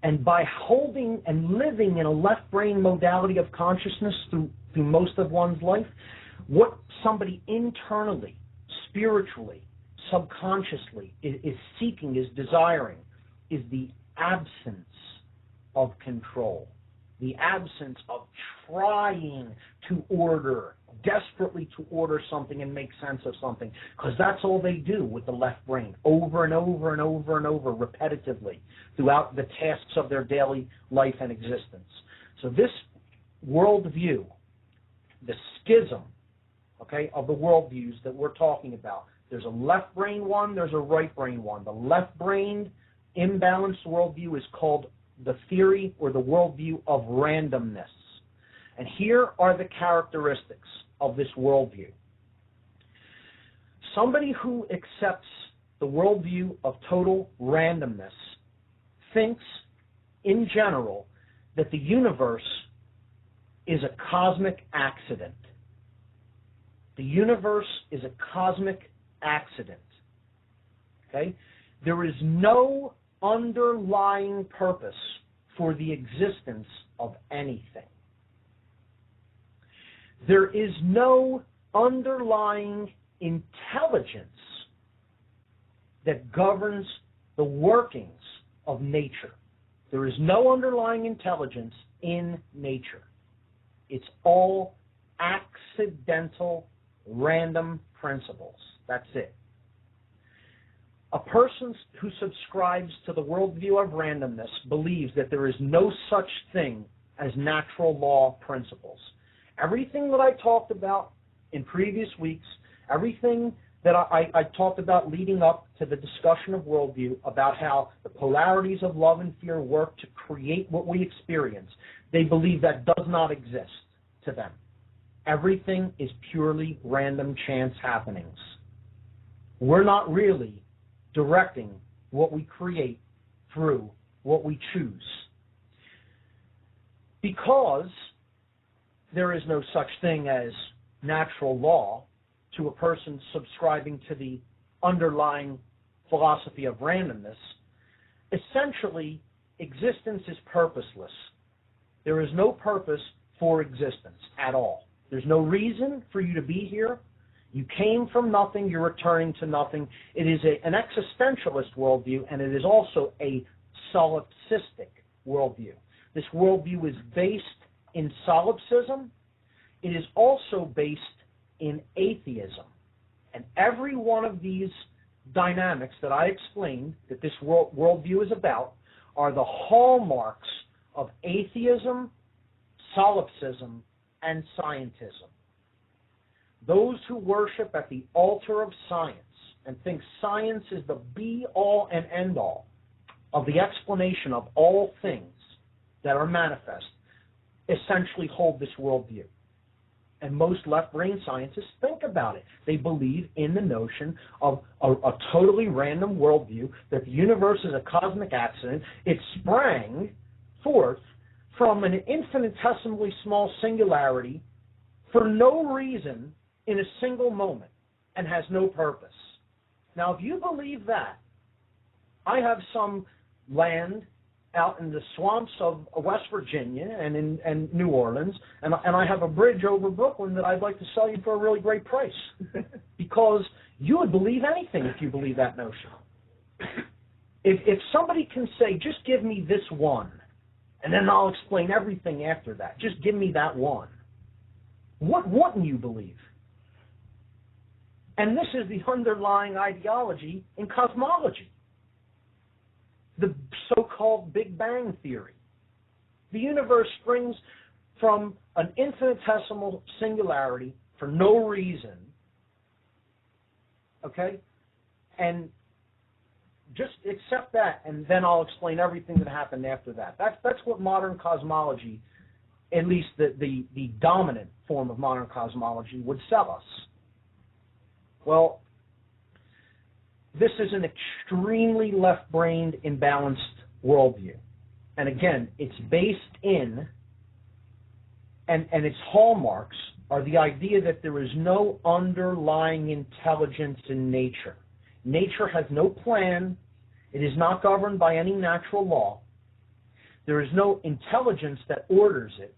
And by holding and living in a left brain modality of consciousness through most of one's life, what somebody internally, spiritually, subconsciously is seeking, is desiring, is the absence of control, the absence of trying to order, desperately to order something and make sense of something, because that's all they do with the left brain, over and over and over and over, repetitively, throughout the tasks of their daily life and existence. So this worldview, the schism, of the worldviews that we're talking about, there's a left brain one, there's a right brain one. The left-brained, imbalanced worldview is called the theory or the worldview of randomness. And here are the characteristics of this worldview. Somebody who accepts the worldview of total randomness thinks, in general, that the universe is a cosmic accident. The universe is a cosmic accident. Okay? There is no underlying purpose for the existence of anything. There is no underlying intelligence that governs the workings of nature. There is no underlying intelligence in nature. It's all accidental, random principles. That's it. A person who subscribes to the worldview of randomness believes that there is no such thing as natural law principles. Everything that I talked about in previous weeks, everything that I talked about leading up to the discussion of worldview, about how the polarities of love and fear work to create what we experience, they believe that does not exist to them. Everything is purely random chance happenings. We're not really directing what we create through what we choose. Because there is no such thing as natural law to a person subscribing to the underlying philosophy of randomness, essentially existence is purposeless. There is no purpose for existence at all. There's no reason for you to be here. You came from nothing, you're returning to nothing. It is an existentialist worldview, and it is also a solipsistic worldview. This worldview is based in solipsism. It is also based in atheism. And every one of these dynamics that I explained that this worldview is about are the hallmarks of atheism, solipsism, and scientism. Those who worship at the altar of science and think science is the be-all and end-all of the explanation of all things that are manifest essentially hold this worldview. And most left-brain scientists think about it. They believe in the notion of a totally random worldview, that the universe is a cosmic accident. It sprang forth from an infinitesimally small singularity for no reason in a single moment and has no purpose. Now, if you believe that, I have some land out in the swamps of West Virginia and New Orleans, and I have a bridge over Brooklyn that I'd like to sell you for a really great price, because you would believe anything if you believe that notion. If somebody can say, just give me this one, and then I'll explain everything after that, just give me that one, what wouldn't you believe? And this is the underlying ideology in cosmology, the so-called Big Bang Theory. The universe springs from an infinitesimal singularity for no reason, okay? And just accept that, and then I'll explain everything that happened after that. That's what modern cosmology, at least the dominant form of modern cosmology, would sell us. Well, this is an extremely left-brained, imbalanced worldview. And again, it's based in, and its hallmarks are the idea that there is no underlying intelligence in nature. Nature has no plan. It is not governed by any natural law. There is no intelligence that orders it,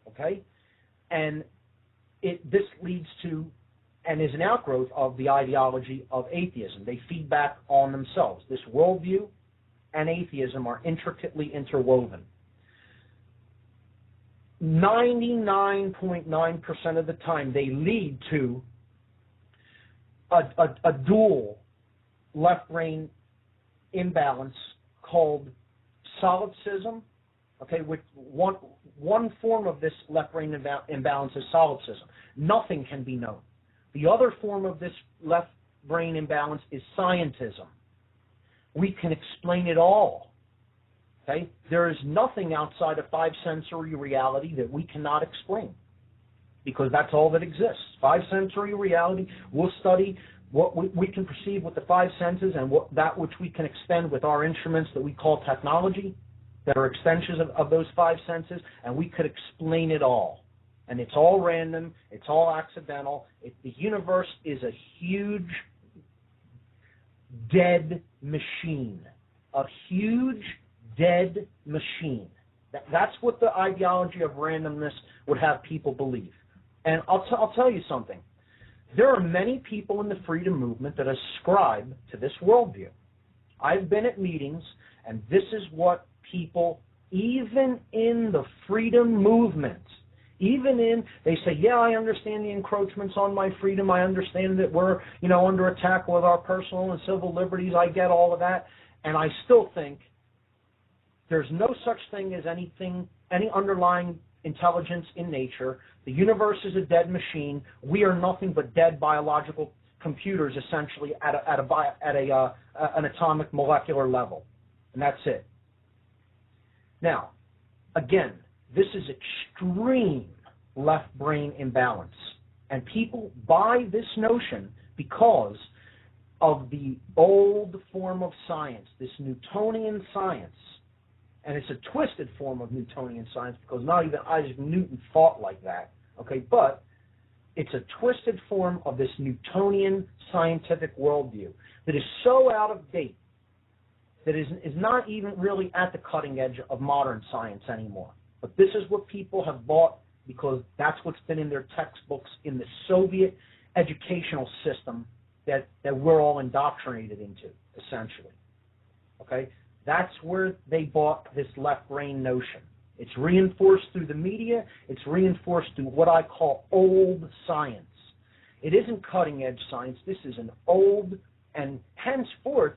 okay? And this leads to, and is an outgrowth of, the ideology of atheism. They feed back on themselves. This worldview and atheism are intricately interwoven. 99.9% of the time, they lead to a dual left-brain imbalance called solipsism. Okay, which one form of this left-brain imbalance is solipsism. Nothing can be known. The other form of this left brain imbalance is scientism. We can explain it all. Okay? There is nothing outside of five-sensory reality that we cannot explain, because that's all that exists. Five-sensory reality, we'll study what we can perceive with the five senses, and that which we can extend with our instruments that we call technology, that are extensions of those five senses, and we could explain it all. and it's all random, it's all accidental. The universe is a huge dead machine, a huge dead machine. That's what the ideology of randomness would have people believe. And I'll tell you something. There are many people in the freedom movement that ascribe to this worldview. I've been at meetings, and this is what people, even in the freedom movement, they say, yeah, I understand the encroachments on my freedom. I understand that we're, under attack with our personal and civil liberties. I get all of that. And I still think there's no such thing as any underlying intelligence in nature. The universe is a dead machine. We are nothing but dead biological computers, essentially, at an atomic molecular level. And that's it. Now, again, this is extreme left brain imbalance. And people buy this notion because of the old form of science, this Newtonian science. And it's a twisted form of Newtonian science because not even Isaac Newton thought like that. Okay, but it's a twisted form of this Newtonian scientific worldview that is so out of date that is not even really at the cutting edge of modern science anymore. But this is what people have bought because that's what's been in their textbooks in the Soviet educational system that we're all indoctrinated into, essentially. Okay? That's where they bought this left brain notion. It's reinforced through the media. It's reinforced through what I call old science. It isn't cutting edge science. This is an old and henceforth,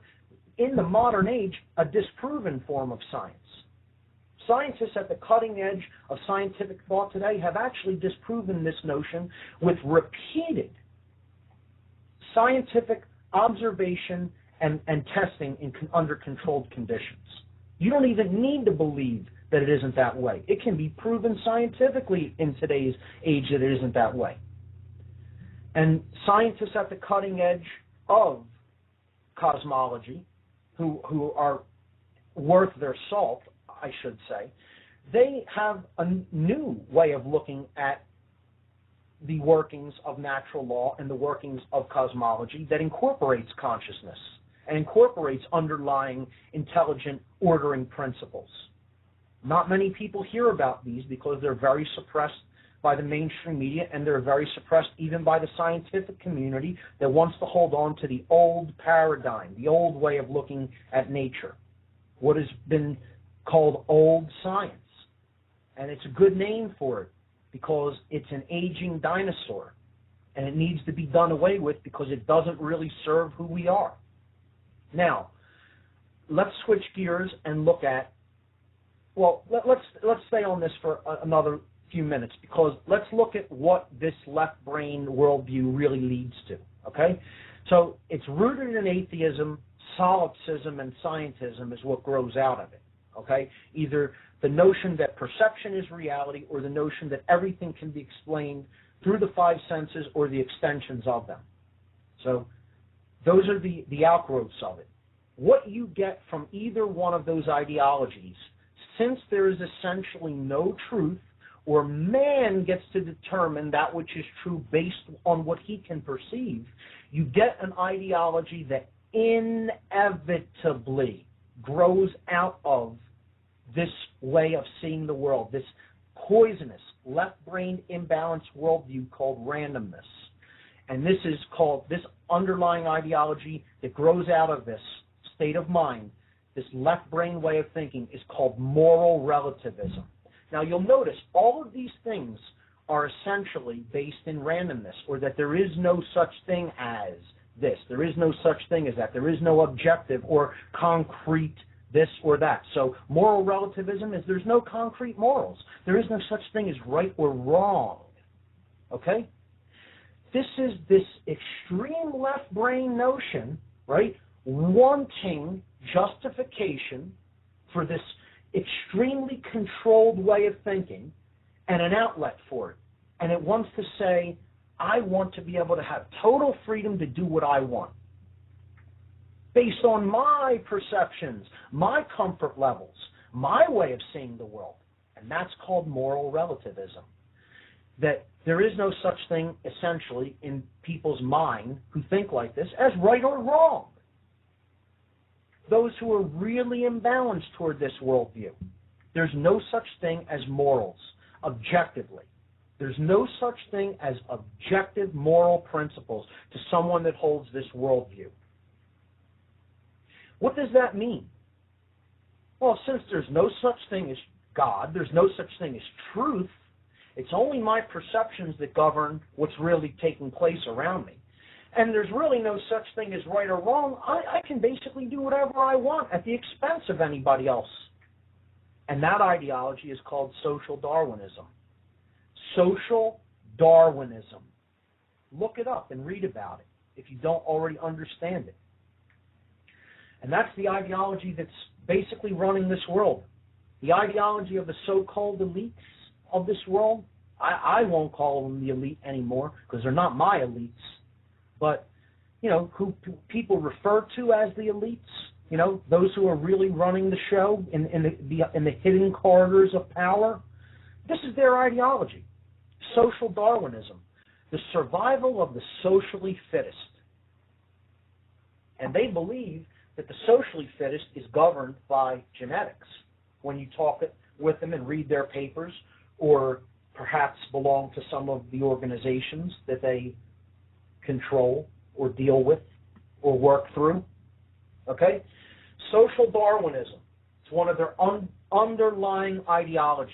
in the modern age, a disproven form of science. Scientists at the cutting edge of scientific thought today have actually disproven this notion with repeated scientific observation and testing under controlled conditions. You don't even need to believe that it isn't that way. It can be proven scientifically in today's age that it isn't that way. And scientists at the cutting edge of cosmology, who are worth their salt, I should say, they have a new way of looking at the workings of natural law and the workings of cosmology that incorporates consciousness and incorporates underlying intelligent ordering principles. Not many people hear about these because they're very suppressed by the mainstream media, and they're very suppressed even by the scientific community that wants to hold on to the old paradigm, the old way of looking at nature, what has been called old science. And it's a good name for it because it's an aging dinosaur, and it needs to be done away with because it doesn't really serve who we are. Now, let's switch gears and look at, let's stay on this for another few minutes, because let's look at what this left brain worldview really leads to, okay? So it's rooted in atheism, solipsism, and scientism is what grows out of it, okay? Either the notion that perception is reality or the notion that everything can be explained through the five senses or the extensions of them. So those are the outgrowths of it. What you get from either one of those ideologies, since there is essentially no truth, or man gets to determine that which is true based on what he can perceive, you get an ideology that inevitably grows out of this way of seeing the world, this poisonous, left-brain imbalanced worldview called randomness. And this is called, this underlying ideology that grows out of this state of mind, this left-brain way of thinking, is called moral relativism. Now, you'll notice all of these things are essentially based in randomness, or that there is no such thing as this. There is no such thing as that. There is no objective or concrete this or that. So moral relativism is there's no concrete morals. There is no such thing as right or wrong. Okay? This is this extreme left brain notion, right, wanting justification for this extremely controlled way of thinking and an outlet for it. And it wants to say, I want to be able to have total freedom to do what I want based on my perceptions, my comfort levels, my way of seeing the world. And that's called moral relativism. that there is no such thing, essentially, in people's mind who think like this, as right or wrong. Those who are really imbalanced toward this worldview. There's no such thing as morals, objectively. There's no such thing as objective moral principles to someone that holds this worldview. What does that mean? Well, since there's no such thing as God, there's no such thing as truth, it's only my perceptions that govern what's really taking place around me. And there's really no such thing as right or wrong. I can basically do whatever I want at the expense of anybody else. And that ideology is called social Darwinism. Social Darwinism. Look it up and read about it if you don't already understand it. And that's the ideology that's basically running this world. The ideology of the so-called elites of this world. I won't call them the elite anymore because they're not my elites. But, who people refer to as the elites, those who are really running the show in the hidden corridors of power, this is their ideology. Social Darwinism, the survival of the socially fittest. And they believe that the socially fittest is governed by genetics. When you talk with them and read their papers, or perhaps belong to some of the organizations that they control or deal with or work through. Okay? Social Darwinism. It's one of their underlying ideologies.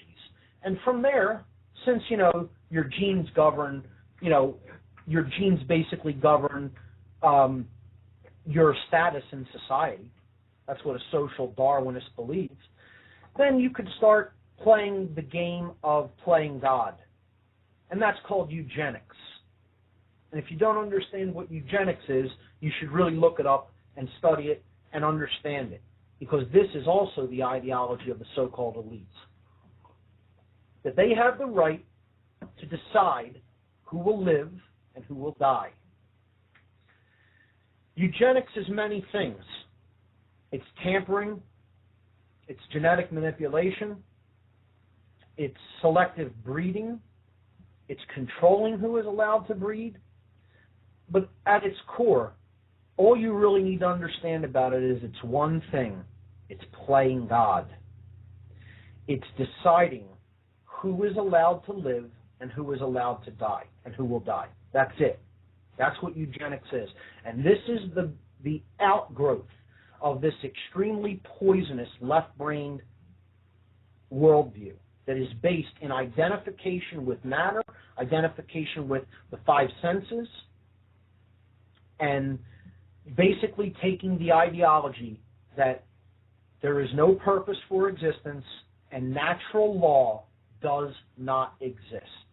And from there, since, your genes govern, your genes basically govern your status in society. That's what a social Darwinist believes. Then you could start playing the game of playing God. And that's called eugenics. And if you don't understand what eugenics is, you should really look it up and study it and understand it. Because this is also the ideology of the so-called elites. That they have the right to decide who will live and who will die. Eugenics is many things. It's tampering. It's genetic manipulation. It's selective breeding. It's controlling who is allowed to breed. But at its core, all you really need to understand about it is it's one thing. It's playing God. It's deciding who is allowed to live and who is allowed to die and who will die. That's it. That's what eugenics is. And this is the outgrowth of this extremely poisonous left-brained worldview that is based in identification with matter, identification with the five senses, and basically taking the ideology that there is no purpose for existence and natural law does not exist.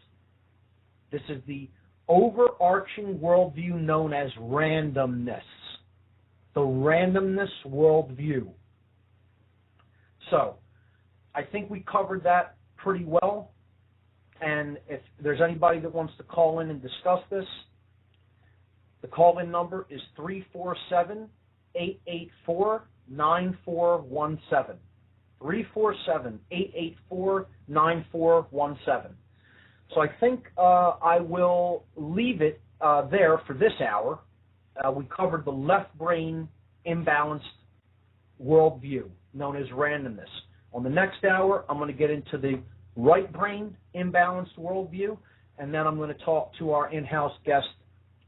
This is the overarching worldview known as randomness. The randomness worldview. So, I think we covered that pretty well. And if there's anybody that wants to call in and discuss this, the call-in number is 347-884-9417. 347-884-9417. So I think I will leave it there for this hour. We covered the left brain imbalanced worldview known as randomness. On the next hour, I'm going to get into the right brain imbalanced worldview, and then I'm going to talk to our in-house guest,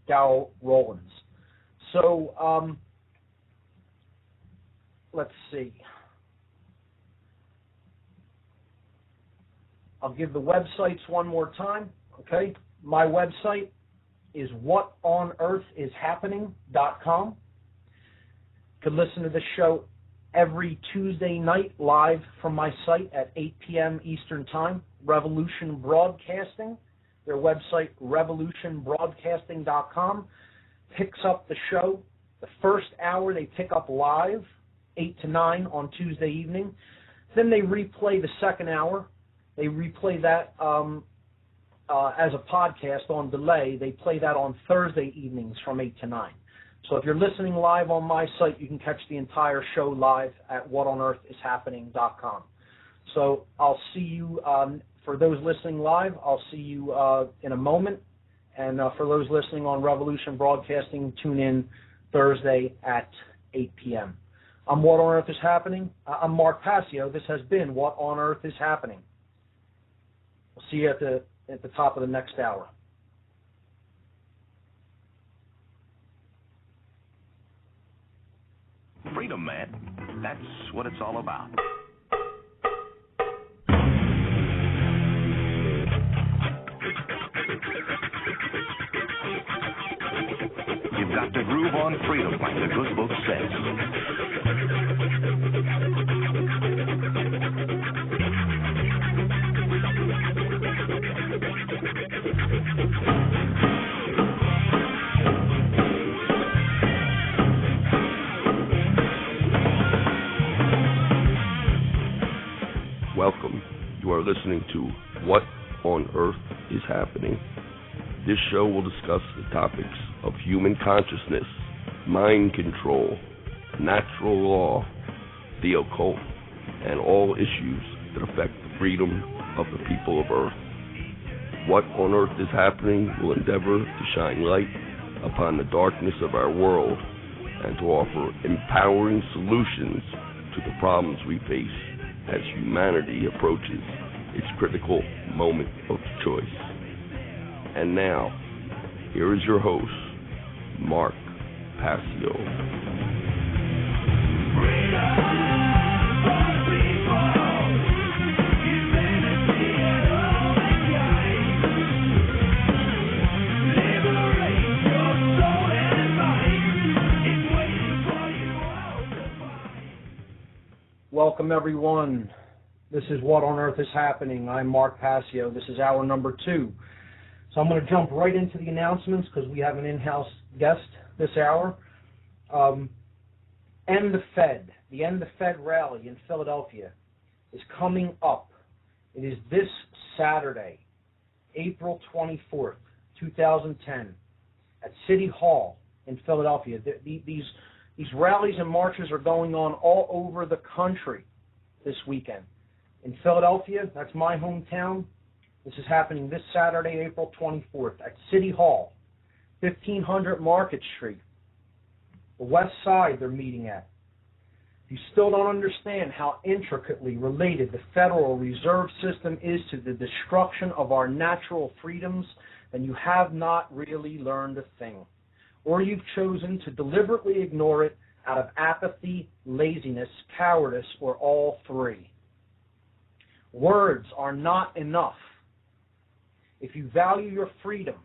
Darryl Rollins. So let's see. I'll give the websites one more time, okay? My website is whatonearthishappening.com. You can listen to this show every Tuesday night live from my site at 8 p.m. Eastern Time. Revolution Broadcasting, their website, revolutionbroadcasting.com, picks up the show. The first hour they pick up live, 8 to 9 on Tuesday evening. Then they replay the second hour. They replay that as a podcast on delay. They play that on Thursday evenings from 8 to 9. So if you're listening live on my site, you can catch the entire show live at whatonearthishappening.com. So I'll see you For those listening live, I'll see you in a moment. And for those listening on Revolution Broadcasting, tune in Thursday at 8 p.m. I'm What on Earth is Happening. I'm Mark Passio. This has been What on Earth is Happening. We'll see you at the top of the next hour. Freedom, man. That's what it's all about. You've got to groove on freedom, like the good book says. Welcome. You are listening to What on Earth is Happening. This show will discuss the topics of human consciousness, mind control, natural law, the occult, and all issues that affect the freedom of the people of Earth. What on Earth is Happening will endeavor to shine light upon the darkness of our world and to offer empowering solutions to the problems we face as humanity approaches its critical moment of choice. And now, here is your host, Mark Passio. Welcome, everyone. This is What on Earth is Happening. I'm Mark Passio. This is hour number 2. So I'm going to jump right into the announcements because we have an in-house guest this hour. End the Fed. The End the Fed rally in Philadelphia is coming up. It is this Saturday, April 24th, 2010, at City Hall in Philadelphia. These rallies and marches are going on all over the country this weekend. In Philadelphia, that's my hometown, this is happening this Saturday, April 24th, at City Hall, 1500 Market Street. The West Side they're meeting at. If you still don't understand how intricately related the Federal Reserve System is to the destruction of our natural freedoms, then you have not really learned a thing. Or you've chosen to deliberately ignore it out of apathy, laziness, cowardice, or all three. Words are not enough. If you value your freedom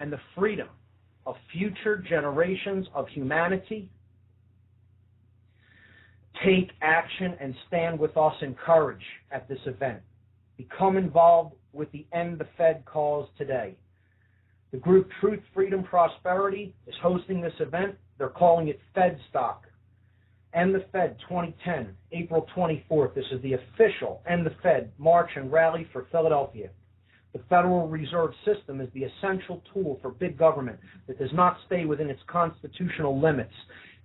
and the freedom of future generations of humanity, take action and stand with us in courage at this event. Become involved with the End the Fed cause today. The group Truth, Freedom, Prosperity is hosting this event. They're calling it Fedstock. End the Fed 2010, April 24th. This is the official End the Fed march and rally for Philadelphia. The Federal Reserve System is the essential tool for big government that does not stay within its constitutional limits,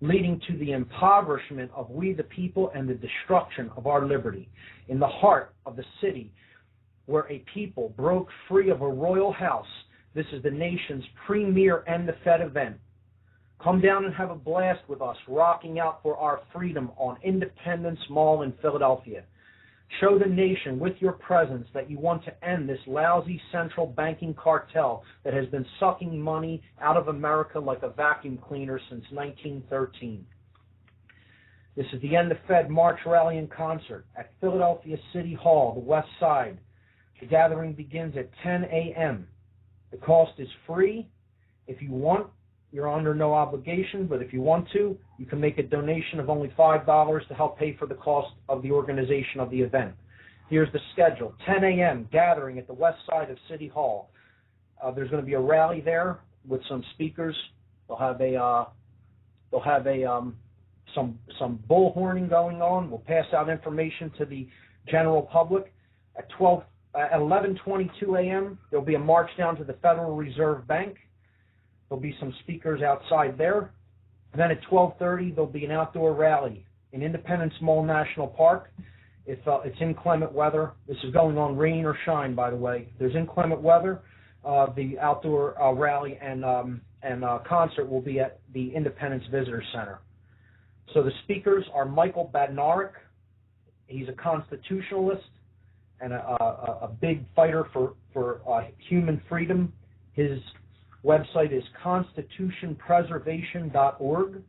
leading to the impoverishment of we the people and the destruction of our liberty. In the heart of the city where a people broke free of a royal house, this is the nation's premier End the Fed event. Come down and have a blast with us, rocking out for our freedom on Independence Mall in Philadelphia. Show the nation with your presence that you want to end this lousy central banking cartel that has been sucking money out of America like a vacuum cleaner since 1913. This is the End the Fed March Rally and Concert at Philadelphia City Hall, the West Side. The gathering begins at 10 a.m. The cost is free. If you want, you're under no obligation, but if you want to, you can make a donation of only $5 to help pay for the cost of the organization of the event. Here's the schedule. 10 a.m. gathering at the west side of City Hall. There's going to be a rally there with some speakers. They'll have some bullhorning going on. We'll pass out information to the general public. At 11:22 a.m., there'll be a march down to the Federal Reserve Bank. There'll be some speakers outside there. And then at 12:30, there'll be an outdoor rally in Independence Mall National Park. If it's inclement weather, this is going on rain or shine, by the way. If there's inclement weather, the outdoor rally and concert will be at the Independence Visitor Center. So the speakers are Michael Badnarik. He's a constitutionalist and a big fighter for human freedom. His website is constitutionpreservation.org.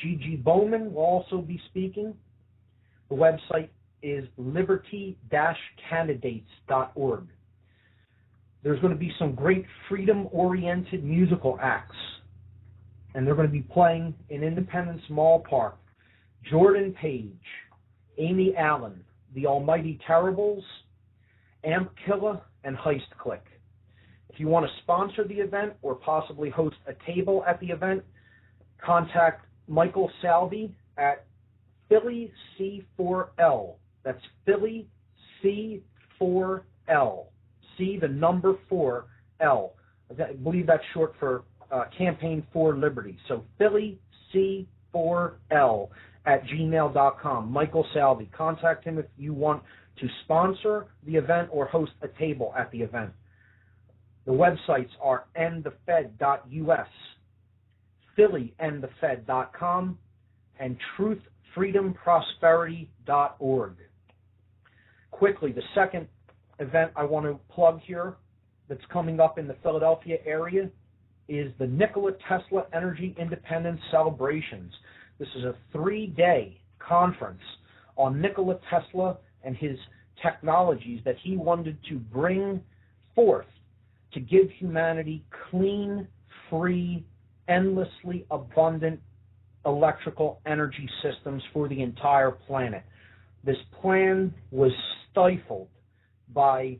Gigi Bowman will also be speaking. The website is liberty-candidates.org. There's going to be some great freedom-oriented musical acts, and they're going to be playing in Independence Mall Park. Jordan Page, Amy Allen, The Almighty Terribles, Amp Killa, and Heist Click. If you want to sponsor the event or possibly host a table at the event, contact Michael Salvi at Philly C4L. That's Philly C4L. C, the number 4L. I believe that's short for Campaign for Liberty. So Philly C4L at gmail.com. Michael Salvi. Contact him if you want to sponsor the event or host a table at the event. The websites are endthefed.us, phillyendthefed.com, and truthfreedomprosperity.org. Quickly, the second event I want to plug here that's coming up in the Philadelphia area is the Nikola Tesla Energy Independence Celebrations. This is a 3-day conference on Nikola Tesla and his technologies that he wanted to bring forth to give humanity clean, free, endlessly abundant electrical energy systems for the entire planet. This plan was stifled by,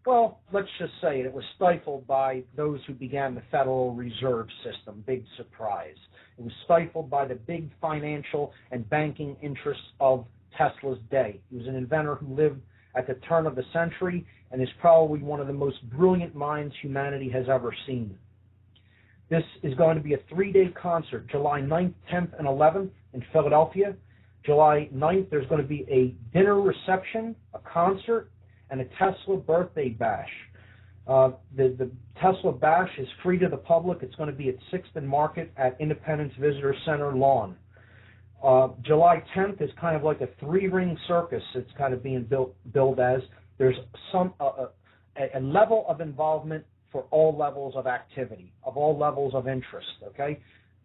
well, let's just say it was stifled by those who began the Federal Reserve System. Big surprise. It was stifled by the big financial and banking interests of Tesla's day. He was an inventor who lived at the turn of the century and is probably one of the most brilliant minds humanity has ever seen. This is going to be a 3-day concert, July 9th, 10th, and 11th in Philadelphia. July 9th, there's going to be a dinner reception, a concert, and a Tesla birthday bash. The Tesla bash is free to the public. It's going to be at 6th and Market at Independence Visitor Center lawn. July 10th is kind of like a 3-ring circus. It's kind of being billed as. There's some a level of involvement for all levels of activity, of all levels of interest, okay?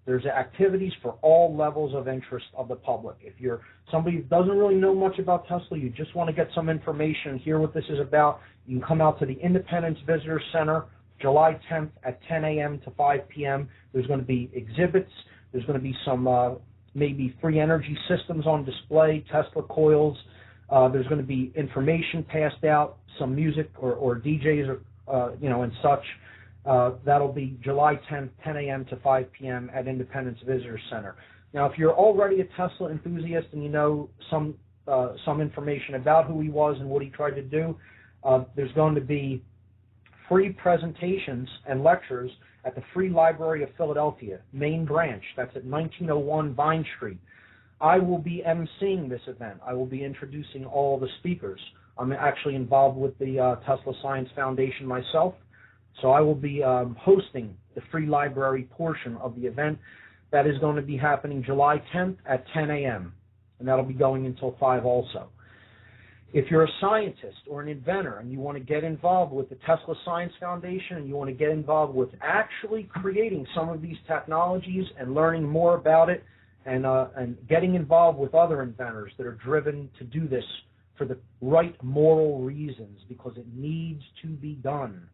There's activities for all levels of interest of the public. If you're somebody who doesn't really know much about Tesla, you just want to get some information, hear what this is about, you can come out to the Independence Visitor Center July 10th at 10 a.m. to 5 p.m. There's going to be exhibits. There's going to be some maybe free energy systems on display, Tesla coils. There's going to be information passed out, some music or DJs and such. That'll be July 10th, 10 a.m. to 5 p.m. at Independence Visitor Center. Now, if you're already a Tesla enthusiast and you know some information about who he was and what he tried to do, there's going to be free presentations and lectures at the Free Library of Philadelphia, main branch. That's at 1901 Vine Street. I will be emceeing this event. I will be introducing all the speakers. I'm actually involved with the Tesla Science Foundation myself, so I will be hosting the Free Library portion of the event. That is going to be happening July 10th at 10 a.m., and that'll be going until 5 also. If you're a scientist or an inventor and you want to get involved with the Tesla Science Foundation and you want to get involved with actually creating some of these technologies and learning more about it and getting involved with other inventors that are driven to do this for the right moral reasons, because it needs to be done.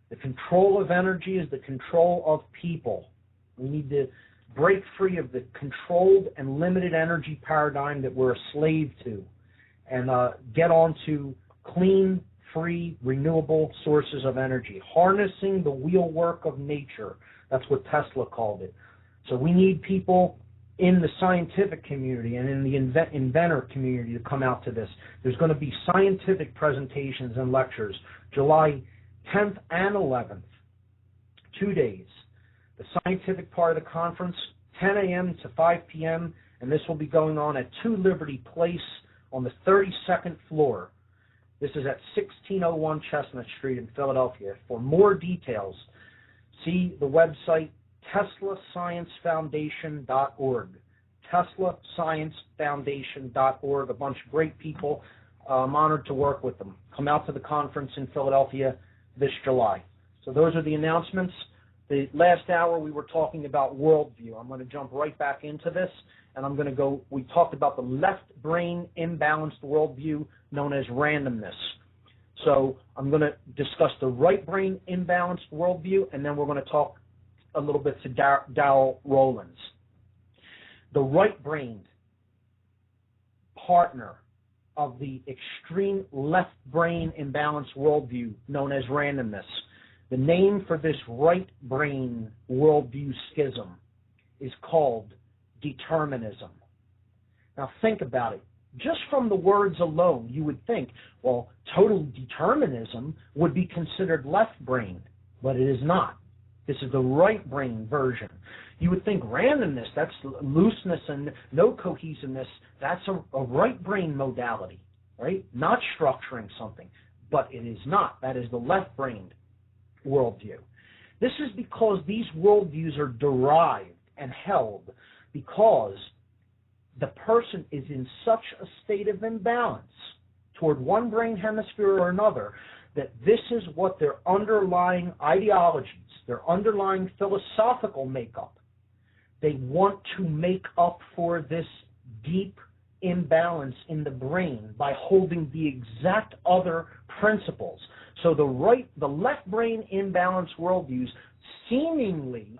The control of energy is the control of people. We need to break free of the controlled and limited energy paradigm that we're a slave to, and get on to clean, free, renewable sources of energy, harnessing the wheelwork of nature. That's what Tesla called it. So we need people in the scientific community and in the inventor community to come out to this. There's going to be scientific presentations and lectures July 10th and 11th, 2 days. The scientific part of the conference, 10 a.m. to 5 p.m., and this will be going on at 2 Liberty Place on the 32nd floor. This is at 1601 Chestnut Street in Philadelphia. For more details, see the website TeslaScienceFoundation.org. TeslaScienceFoundation.org. A bunch of great people. I'm honored to work with them. Come out to the conference in Philadelphia this July. So those are the announcements. The last hour we were talking about worldview. I'm going to jump right back into this, and I'm going to go, we talked about the left brain imbalanced worldview known as randomness. So I'm going to discuss the right brain imbalanced worldview, and then we're going to talk a little bit to Darrell Rollins. The right-brained partner of the extreme left brain imbalanced worldview known as randomness. The name for this right brain worldview schism is called determinism. Now think about it. Just from the words alone, you would think, well, total determinism would be considered left brain, but it is not. This is the right brain version. You would think randomness, that's looseness and no cohesiveness, that's a right brain modality, right? Not structuring something, but it is not. That is the left brain worldview. This is because these worldviews are derived and held because the person is in such a state of imbalance toward one brain hemisphere or another that this is what their underlying ideologies, their underlying philosophical makeup, they want to make up for this deep imbalance in the brain by holding the exact other principles. So the left brain imbalanced worldviews seemingly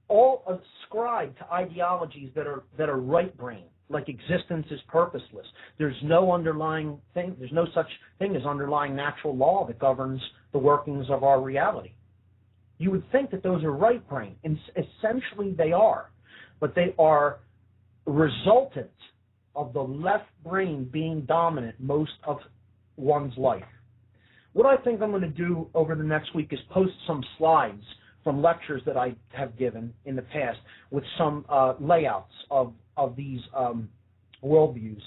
all ascribe to ideologies that are right brain, like existence is purposeless. There's no underlying thing, there's no such thing as underlying natural law that governs the workings of our reality. You would think that those are right brain, and essentially they are, but they are resultant of the left brain being dominant most of one's life. What I think I'm going to do over the next week is post some slides from lectures that I have given in the past with some layouts of these worldviews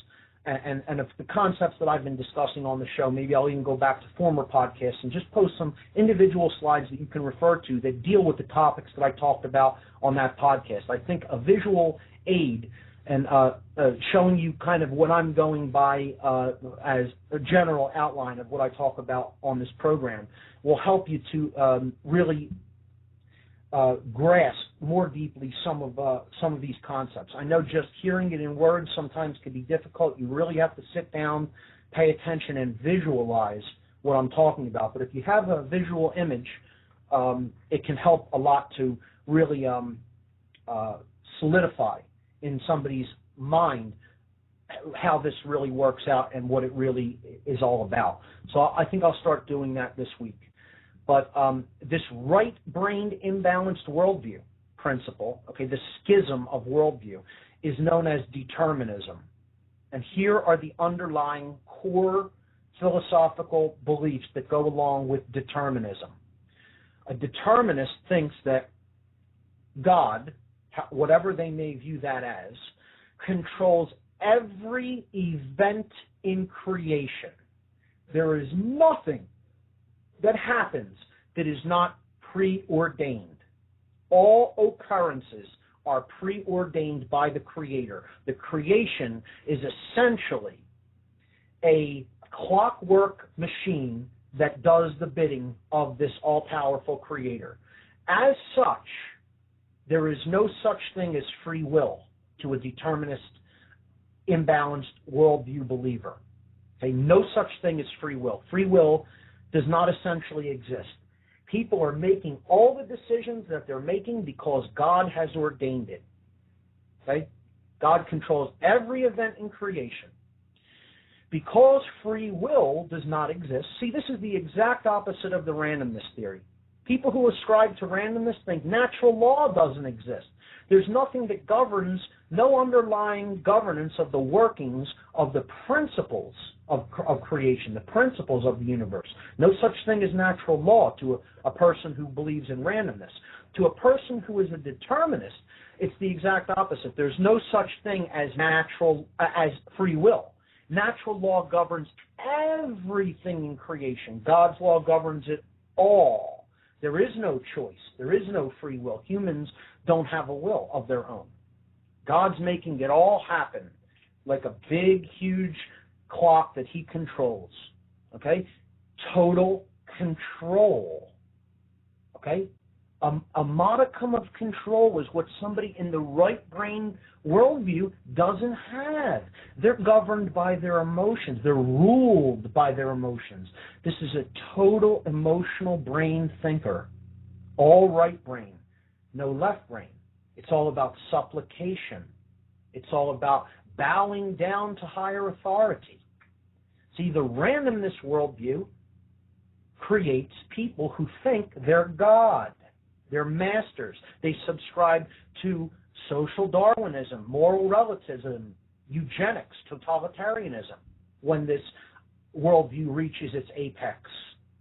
and of the concepts that I've been discussing on the show. Maybe I'll even go back to former podcasts and just post some individual slides that you can refer to that deal with the topics that I talked about on that podcast. I think a visual aid and showing you kind of what I'm going by as a general outline of what I talk about on this program will help you to really grasp more deeply some of these concepts. I know just hearing it in words sometimes can be difficult. You really have to sit down, pay attention, and visualize what I'm talking about. But if you have a visual image, it can help a lot to really solidify in somebody's mind how this really works out and what it really is all about. So I think I'll start doing that this week. But this right-brained imbalanced worldview principle, okay, the schism of worldview, is known as determinism. And here are the underlying core philosophical beliefs that go along with determinism. A determinist thinks that God, whatever they may view that as, controls every event in creation. There is nothing that happens that is not preordained. All occurrences are preordained by the Creator. The creation is essentially a clockwork machine that does the bidding of this all-powerful Creator. As such, there is no such thing as free will to a determinist, imbalanced worldview believer. Okay, no such thing as free will. Free will does not essentially exist. People are making all the decisions that they're making because God has ordained it. Okay? God controls every event in creation. Because free will does not exist, see, this is the exact opposite of the randomness theory. People who ascribe to randomness think natural law doesn't exist. There's nothing that governs, no underlying governance of the workings of the principles of creation, the principles of the universe. No such thing as natural law to a person who believes in randomness. To a person who is a determinist, It's the exact opposite. There's no such thing as free will. Natural law governs everything in creation. God's law governs it all. There is no choice. There is no free will. Humans don't have a will of their own. God's making it all happen like a big, huge clock that he controls. Okay? Total control. Okay? A modicum of control is what somebody in the right brain worldview doesn't have. They're governed by their emotions. They're ruled by their emotions. This is a total emotional brain thinker. All right brain, no left brain. It's all about supplication. It's all about bowing down to higher authority. See, the randomness worldview creates people who think they're God. They're masters. They subscribe to social Darwinism, moral relativism, eugenics, totalitarianism, when this worldview reaches its apex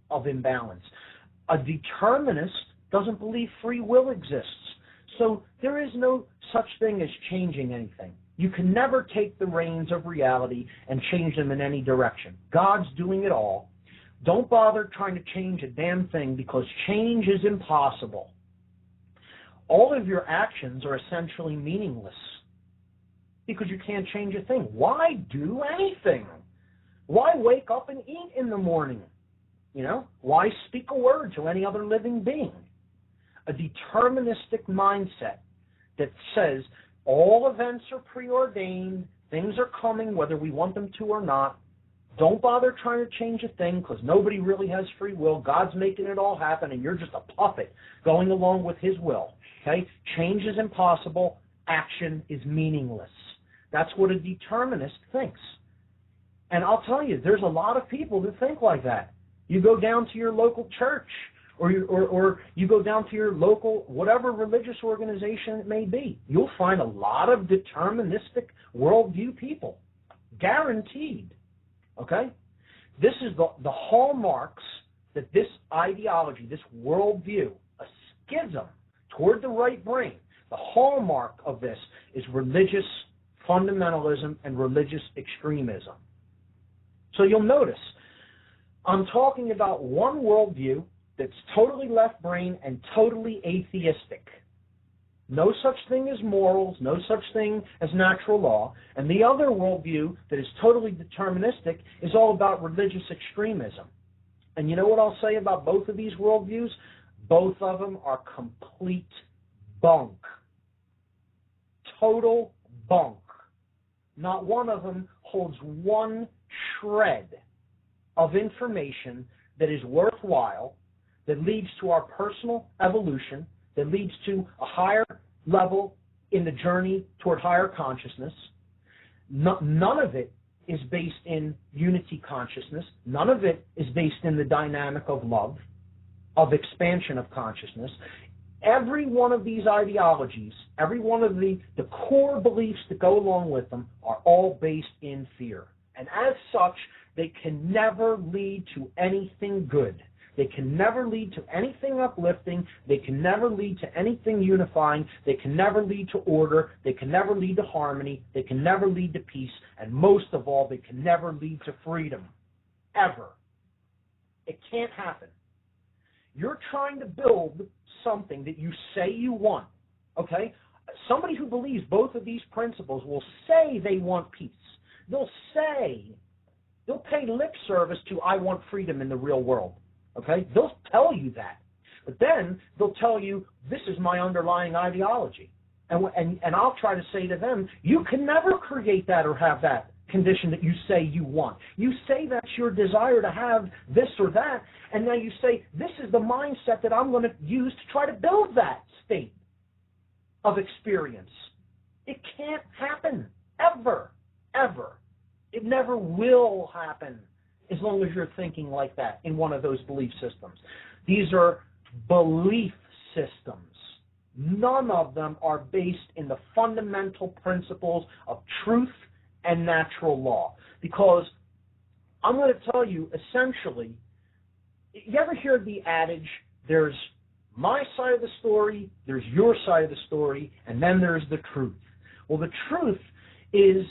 of imbalance. A determinist doesn't believe free will exists. So there is no such thing as changing anything. You can never take the reins of reality and change them in any direction. God's doing it all. Don't bother trying to change a damn thing, because change is impossible. All of your actions are essentially meaningless because you can't change a thing. Why do anything? Why wake up and eat in the morning? Why speak a word to any other living being? A deterministic mindset that says all events are preordained, things are coming whether we want them to or not. Don't bother trying to change a thing because nobody really has free will. God's making it all happen and you're just a puppet going along with his will. Okay? Change is impossible. Action is meaningless. That's what a determinist thinks. And I'll tell you, there's a lot of people that think like that. You go down to your local church or you go down to your local, whatever religious organization it may be. You'll find a lot of deterministic worldview people. Guaranteed. Okay? This is the hallmarks that this ideology, this worldview, a schism toward the right brain, the hallmark of this is religious fundamentalism and religious extremism. So you'll notice, I'm talking about one worldview that's totally left brain and totally atheistic. No such thing as morals, no such thing as natural law. And the other worldview that is totally deterministic is all about religious extremism. And you know what I'll say about both of these worldviews? Both of them are complete bunk. Total bunk. Not one of them holds one shred of information that is worthwhile, that leads to our personal evolution, that leads to a higher level in the journey toward higher consciousness. None of it is based in unity consciousness. None of it is based in the dynamic of love, of expansion of consciousness. Every one of these ideologies, every one of the core beliefs that go along with them are all based in fear. And as such, they can never lead to anything good. They can never lead to anything uplifting. They can never lead to anything unifying. They can never lead to order. They can never lead to harmony. They can never lead to peace. And most of all, they can never lead to freedom. Ever. It can't happen. You're trying to build something that you say you want. Okay? Somebody who believes both of these principles will say they want peace. They'll pay lip service to, I want freedom in the real world. Okay? They'll tell you that. But then they'll tell you, this is my underlying ideology. And I'll try to say to them, you can never create that or have that condition that you say you want. You say that's your desire to have this or that, and now you say, this is the mindset that I'm going to use to try to build that state of experience. It can't happen. Ever. Ever. It never will happen as long as you're thinking like that in one of those belief systems. These are belief systems. None of them are based in the fundamental principles of truth and natural law. Because I'm going to tell you, essentially, you ever hear the adage, there's my side of the story, there's your side of the story, and then there's the truth. Well, the truth is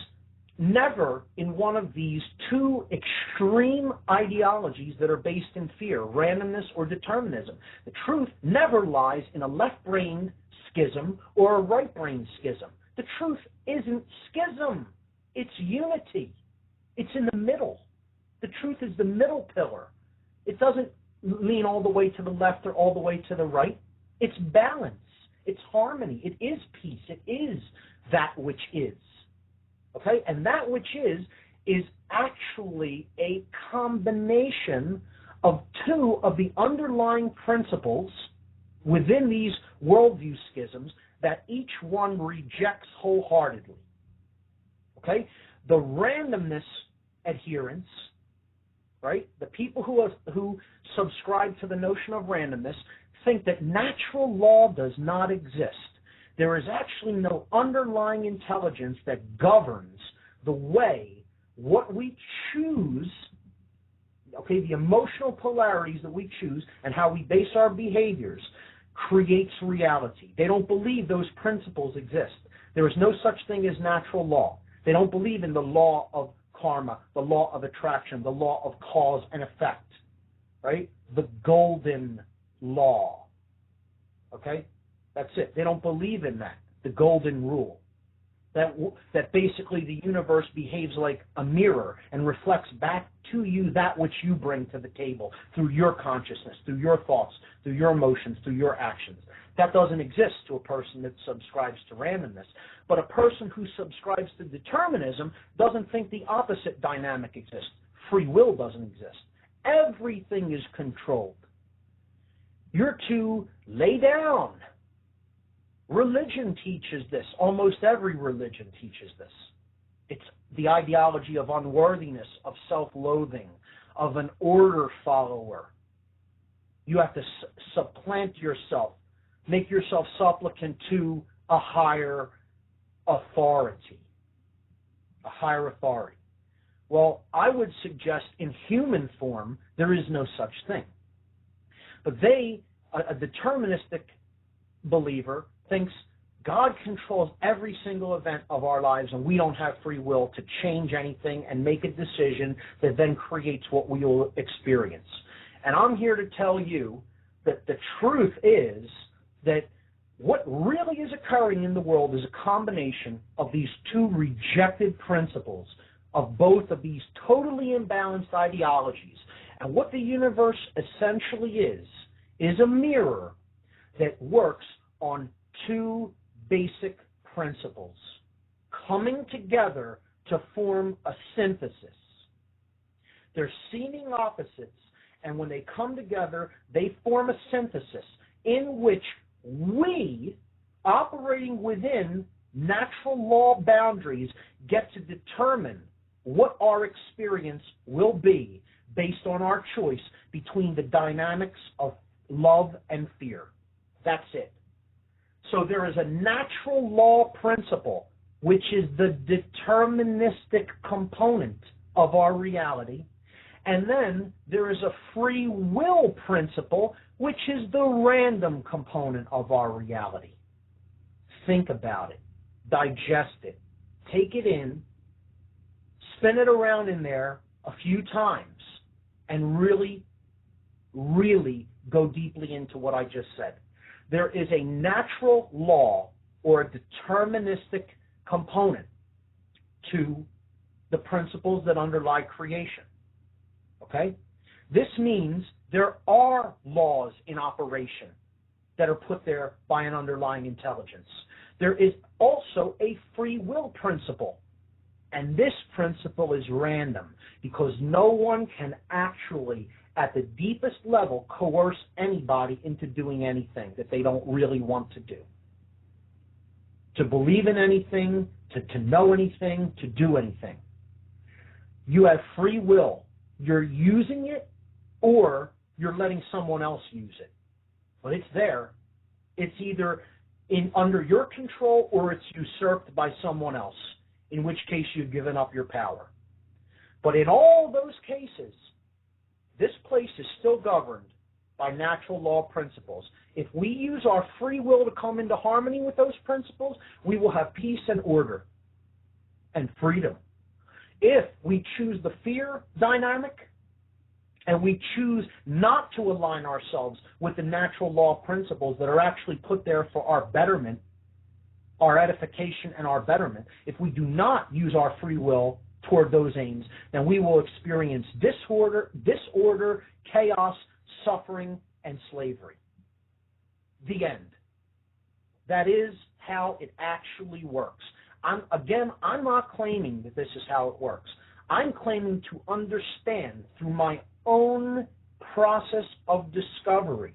never in one of these two extreme ideologies that are based in fear, randomness or determinism. The truth never lies in a left-brain schism or a right-brain schism. The truth isn't schism. It's unity. It's in the middle. The truth is the middle pillar. It doesn't lean all the way to the left or all the way to the right. It's balance. It's harmony. It is peace. It is that which is. Okay? And that which is actually a combination of two of the underlying principles within these worldview schisms that each one rejects wholeheartedly. Okay? The randomness adherents, right? The people who subscribe to the notion of randomness think that natural law does not exist. There is actually no underlying intelligence that governs the way what we choose, okay, the emotional polarities that we choose and how we base our behaviors creates reality. They don't believe those principles exist. There is no such thing as natural law. They don't believe in the law of karma, the law of attraction, the law of cause and effect, right? The golden law, okay? That's it. They don't believe in that, the golden rule, that basically the universe behaves like a mirror and reflects back to you that which you bring to the table through your consciousness, through your thoughts, through your emotions, through your actions. That doesn't exist to a person that subscribes to randomness. But a person who subscribes to determinism doesn't think the opposite dynamic exists. Free will doesn't exist. Everything is controlled. You're to lay down. Religion teaches this. Almost every religion teaches this. It's the ideology of unworthiness, of self-loathing, of an order follower. You have to supplant yourself, make yourself supplicant to a higher authority. A higher authority. Well, I would suggest in human form, there is no such thing. But a deterministic believer, thinks God controls every single event of our lives and we don't have free will to change anything and make a decision that then creates what we will experience. And I'm here to tell you that the truth is that what really is occurring in the world is a combination of these two rejected principles of both of these totally imbalanced ideologies. And what the universe essentially is a mirror that works on two basic principles coming together to form a synthesis. They're seeming opposites, and when they come together, they form a synthesis in which we, operating within natural law boundaries, get to determine what our experience will be based on our choice between the dynamics of love and fear. That's it. So there is a natural law principle, which is the deterministic component of our reality. And then there is a free will principle, which is the random component of our reality. Think about it. Digest it. Take it in. Spin it around in there a few times. And really, really go deeply into what I just said. There is a natural law or a deterministic component to the principles that underlie creation. Okay? This means there are laws in operation that are put there by an underlying intelligence. There is also a free will principle. And this principle is random because no one can actually, at the deepest level, coerce anybody into doing anything that they don't really want to do. To believe in anything, to know anything, to do anything. You have free will. You're using it or you're letting someone else use it. But it's there. It's either under your control or it's usurped by someone else, in which case you've given up your power. But in all those cases, this place is still governed by natural law principles. If we use our free will to come into harmony with those principles, we will have peace and order and freedom. If we choose the fear dynamic and we choose not to align ourselves with the natural law principles that are actually put there for our betterment, our edification and our betterment, if we do not use our free will toward those aims, then we will experience disorder, chaos, suffering, and slavery. The end. That is how it actually works. I'm not claiming that this is how it works. I'm claiming to understand through my own process of discovery,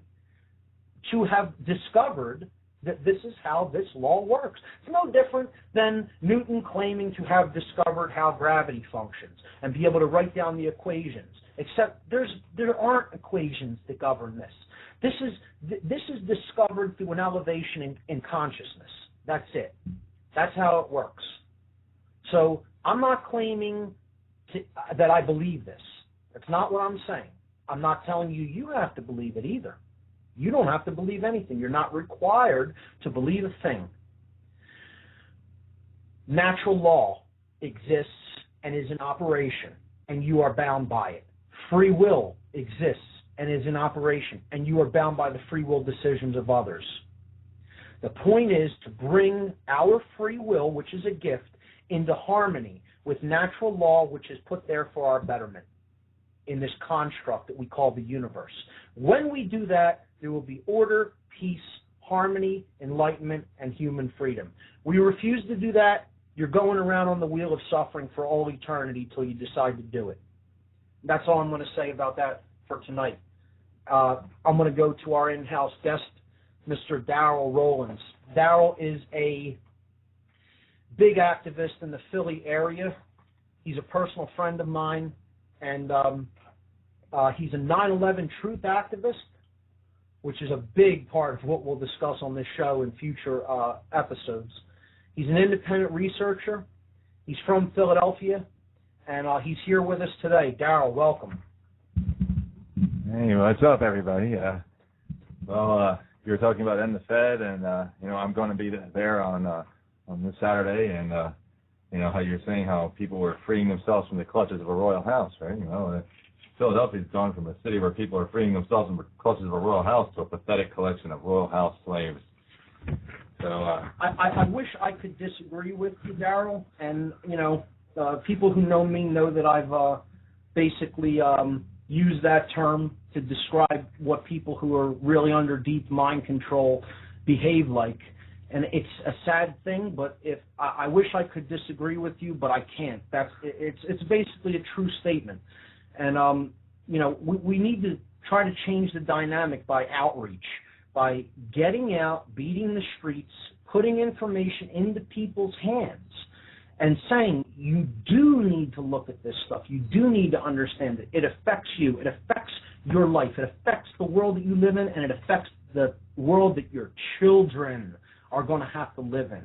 to have discovered that this is how this law works. It's no different than Newton claiming to have discovered how gravity functions and be able to write down the equations, except there aren't equations that govern this. This is discovered through an elevation in consciousness. That's it. That's how it works. So I'm not claiming that I believe this. That's not what I'm saying. I'm not telling you have to believe it either. You don't have to believe anything. You're not required to believe a thing. Natural law exists and is in operation, and you are bound by it. Free will exists and is in operation, and you are bound by the free will decisions of others. The point is to bring our free will, which is a gift, into harmony with natural law, which is put there for our betterment in this construct that we call the universe. When we do that, there will be order, peace, harmony, enlightenment, and human freedom. We refuse to do that, you're going around on the wheel of suffering for all eternity till you decide to do it. That's all I'm going to say about that for tonight. I'm going to go to our in-house guest, Mr. Darrell Rollins. Darrell is a big activist in the Philly area. He's a personal friend of mine, and he's a 9/11 truth activist, which is a big part of what we'll discuss on this show in future episodes. He's an independent researcher. He's from Philadelphia, and he's here with us today. Darrell, welcome. Hey, what's up, everybody? You were talking about End the Fed, and I'm going to be there on this Saturday, and how you're saying how people were freeing themselves from the clutches of a royal house, right? Philadelphia's gone from a city where people are freeing themselves from the clutches of a royal house to a pathetic collection of royal house slaves. So I wish I could disagree with you, Darrell, and people who know me know that I've basically used that term to describe what people who are really under deep mind control behave like. And it's a sad thing, but if I wish I could disagree with you, but I can't. It's basically a true statement. And we need to try to change the dynamic by outreach, by getting out, beating the streets, putting information into people's hands, and saying you do need to look at this stuff. You do need to understand it. It affects you. It affects your life. It affects the world that you live in, and it affects the world that your children are going to have to live in.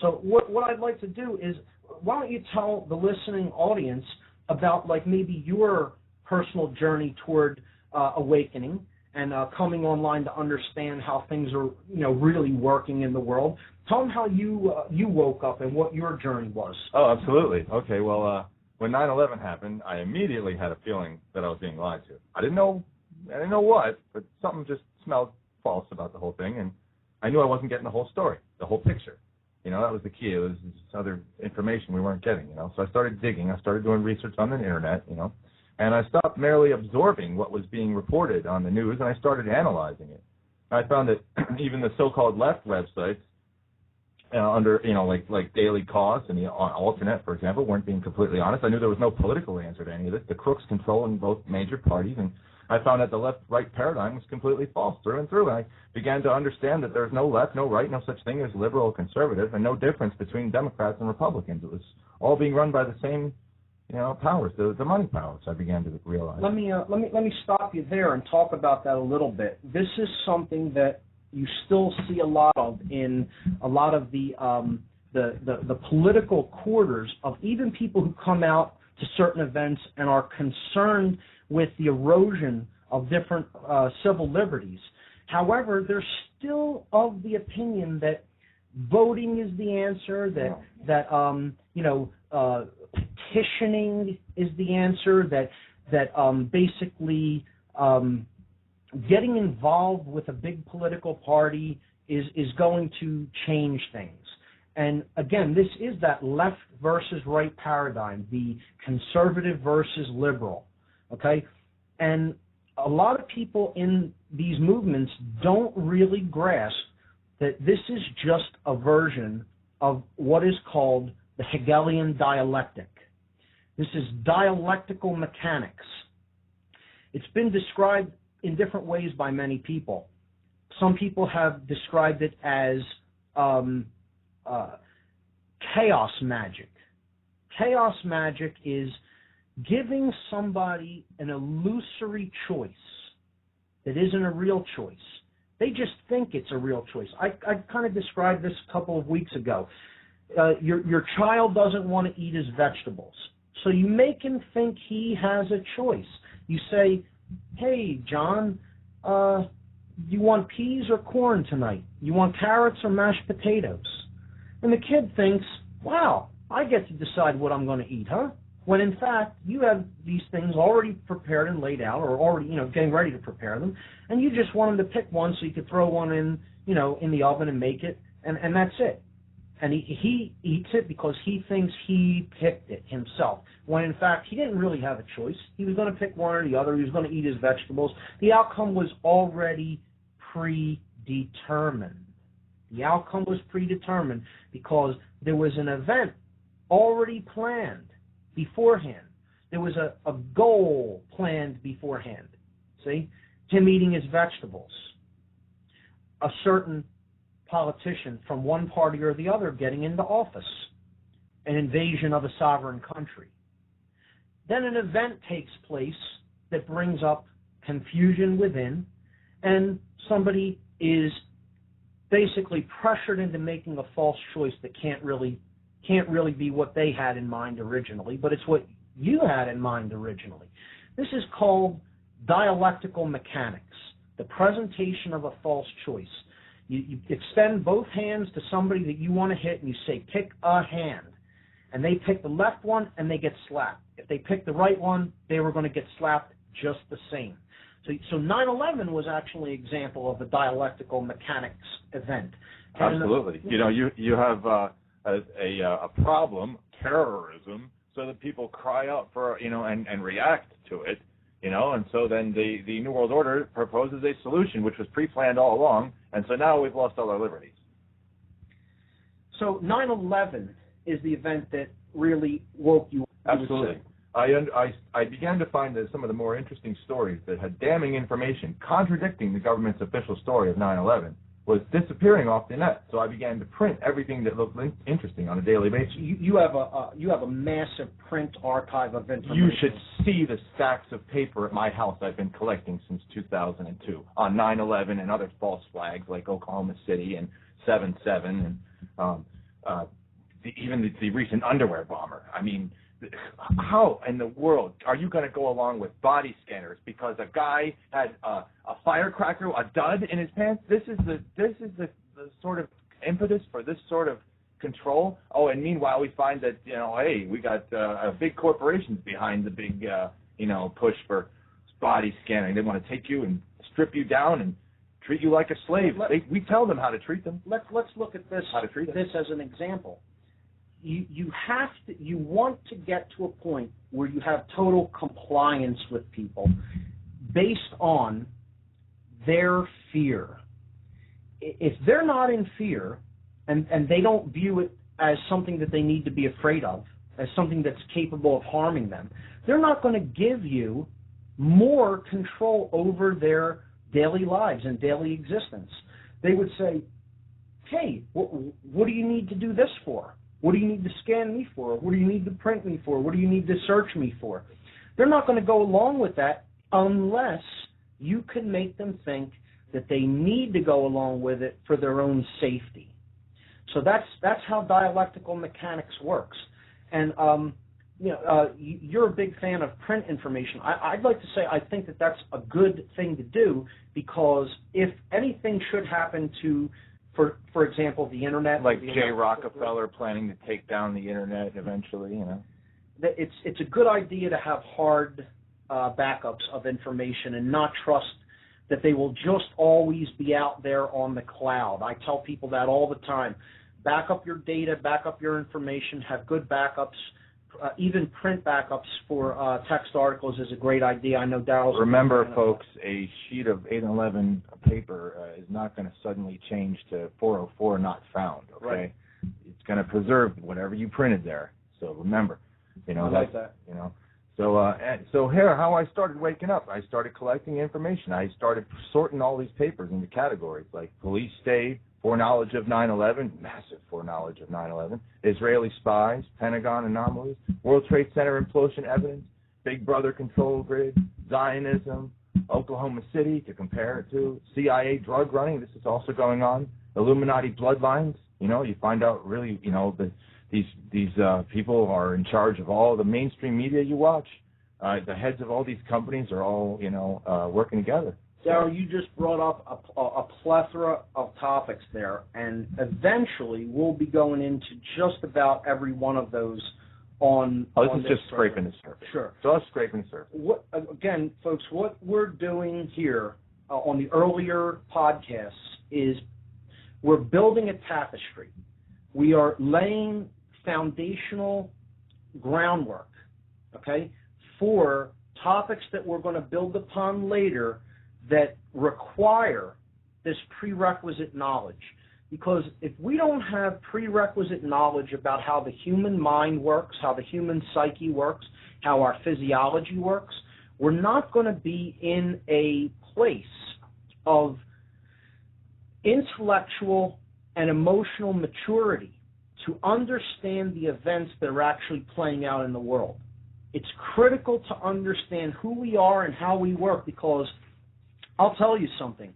So what I'd like to do is, why don't you tell the listening audience about maybe your personal journey toward awakening and coming online to understand how things are really working in the world. Tell them how you woke up and what your journey was. Oh, absolutely. Okay, well, when 9/11 happened, I immediately had a feeling that I was being lied to. I didn't know what, but something just smelled false about the whole thing, and I knew I wasn't getting the whole story, the whole picture. That was the key. It was this other information we weren't getting, So I started digging. I started doing research on the internet, and I stopped merely absorbing what was being reported on the news, and I started analyzing it. And I found that even the so-called left websites, under like Daily Cause and the Alternate, for example, weren't being completely honest. I knew there was no political answer to any of this. The crooks controlling both major parties, and I found that the left-right paradigm was completely false through and through. And I began to understand that there's no left, no right, no such thing as liberal or conservative, and no difference between Democrats and Republicans. It was all being run by the same, powers, the money powers. I began to realize. Let me stop you there and talk about that a little bit. This is something that you still see a lot of in a lot of the political quarters of even people who come out to certain events and are concerned with the erosion of different civil liberties. However, they're still of the opinion that voting is the answer, that petitioning is the answer, that basically getting involved with a big political party is going to change things. And again, this is that left versus right paradigm, the conservative versus liberal, okay? And a lot of people in these movements don't really grasp that this is just a version of what is called the Hegelian dialectic. This is dialectical mechanics. It's been described in different ways by many people. Some people have described it as chaos magic. Chaos magic is giving somebody an illusory choice that isn't a real choice. They just think it's a real choice. I kind of described this a couple of weeks ago. Your child doesn't want to eat his vegetables, so you make him think he has a choice. You say, hey, John, you want peas or corn tonight? You want carrots or mashed potatoes? And the kid thinks, wow, I get to decide what I'm going to eat, huh? When in fact, you have these things already prepared and laid out, or already, getting ready to prepare them, and you just want him to pick one so you could throw one in, in the oven and make it, and that's it. And he eats it because he thinks he picked it himself, when in fact, he didn't really have a choice. He was going to pick one or the other. He was going to eat his vegetables. The outcome was already predetermined. The outcome was predetermined because there was an event already planned beforehand. There was a goal planned beforehand. See? Him eating his vegetables. A certain politician from one party or the other getting into office. An invasion of a sovereign country. Then an event takes place that brings up confusion within, and somebody is basically pressured into making a false choice that can't really be what they had in mind originally, but it's what you had in mind originally. This is called dialectical mechanics, the presentation of a false choice. You extend both hands to somebody that you want to hit, and you say, pick a hand. And they pick the left one, and they get slapped. If they pick the right one, they were going to get slapped just the same. So 9/11 was actually an example of a dialectical mechanics event. Absolutely. You have a problem, terrorism, so that people cry out for, and react to it, and so then the New World Order proposes a solution which was pre-planned all along, and so now we've lost all our liberties. So 9/11 is the event that really woke you up. Absolutely. I began to find that some of the more interesting stories that had damning information contradicting the government's official story of 9/11 was disappearing off the net. So I began to print everything that looked interesting on a daily basis. You have a massive print archive of information. You should see the stacks of paper at my house I've been collecting since 2002 on 9/11 and other false flags like Oklahoma City and 7/7 and even the recent underwear bomber. I mean, how in the world are you going to go along with body scanners because a guy had a firecracker, a dud in his pants? This is the sort of impetus for this sort of control. Oh, and meanwhile we find that hey, we got big corporations behind the big push for body scanning. They want to take you and strip you down and treat you like a slave. We tell them how to treat them. Let's look at this. How to treat them. This as an example. You want to get to a point where you have total compliance with people based on their fear. If they're not in fear and they don't view it as something that they need to be afraid of, as something that's capable of harming them, they're not going to give you more control over their daily lives and daily existence. They would say, hey, what do you need to do this for? What do you need to scan me for? What do you need to print me for? What do you need to search me for? They're not going to go along with that unless you can make them think that they need to go along with it for their own safety. So that's how dialectical mechanics works. And you're a big fan of print information. I'd like to say I think that that's a good thing to do, because if anything should happen to, for example, the internet, like Jay Rockefeller planning to take down the internet eventually, it's a good idea to have hard backups of information and not trust that they will just always be out there on the cloud. I tell people that all the time. Back up your data, back up your information, have good backups. Even print backups for text articles is a great idea. I know Daryl's... Remember, folks, a sheet of 8 and 11 paper is not going to suddenly change to 404 not found, okay? Right. It's going to preserve whatever you printed there. So remember, I like that. So here, how I started waking up, I started collecting information. I started sorting all these papers into categories like police state, foreknowledge of 9/11, massive foreknowledge of 9/11, Israeli spies, Pentagon anomalies, World Trade Center implosion evidence, Big Brother control grid, Zionism, Oklahoma City to compare it to, CIA drug running, this is also going on, Illuminati bloodlines, you find out really, that these people are in charge of all the mainstream media you watch. The heads of all these companies are all, working together. Darryl, you just brought up a plethora of topics there, and eventually we'll be going into just about every one of those on. Oh, this on is this just scraping the surface. Sure. Just scraping the surface. Again, folks, what we're doing here on the earlier podcasts is we're building a tapestry. We are laying foundational groundwork, okay, for topics that we're going to build upon later that require this prerequisite knowledge. Because if we don't have prerequisite knowledge about how the human mind works, how the human psyche works, how our physiology works, we're not going to be in a place of intellectual and emotional maturity to understand the events that are actually playing out in the world. It's critical to understand who we are and how we work, because I'll tell you something.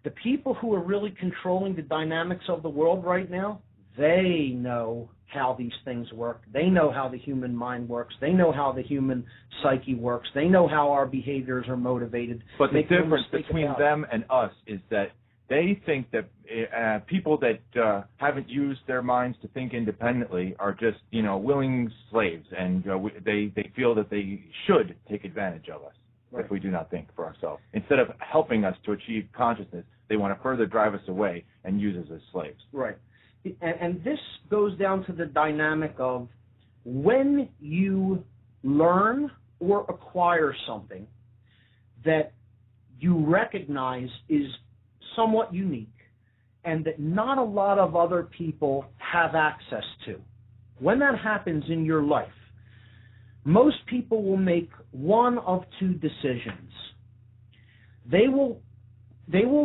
The people who are really controlling the dynamics of the world right now, they know how these things work. They know how the human mind works. They know how the human psyche works. They know how our behaviors are motivated. But the difference between them and us is that they think that people that haven't used their minds to think independently are just, willing slaves, and they feel that they should take advantage of us. Right. If we do not think for ourselves. Instead of helping us to achieve consciousness, they want to further drive us away and use us as slaves. Right. And this goes down to the dynamic of when you learn or acquire something that you recognize is somewhat unique and that not a lot of other people have access to. When that happens in your life, most people will make one of two decisions. They will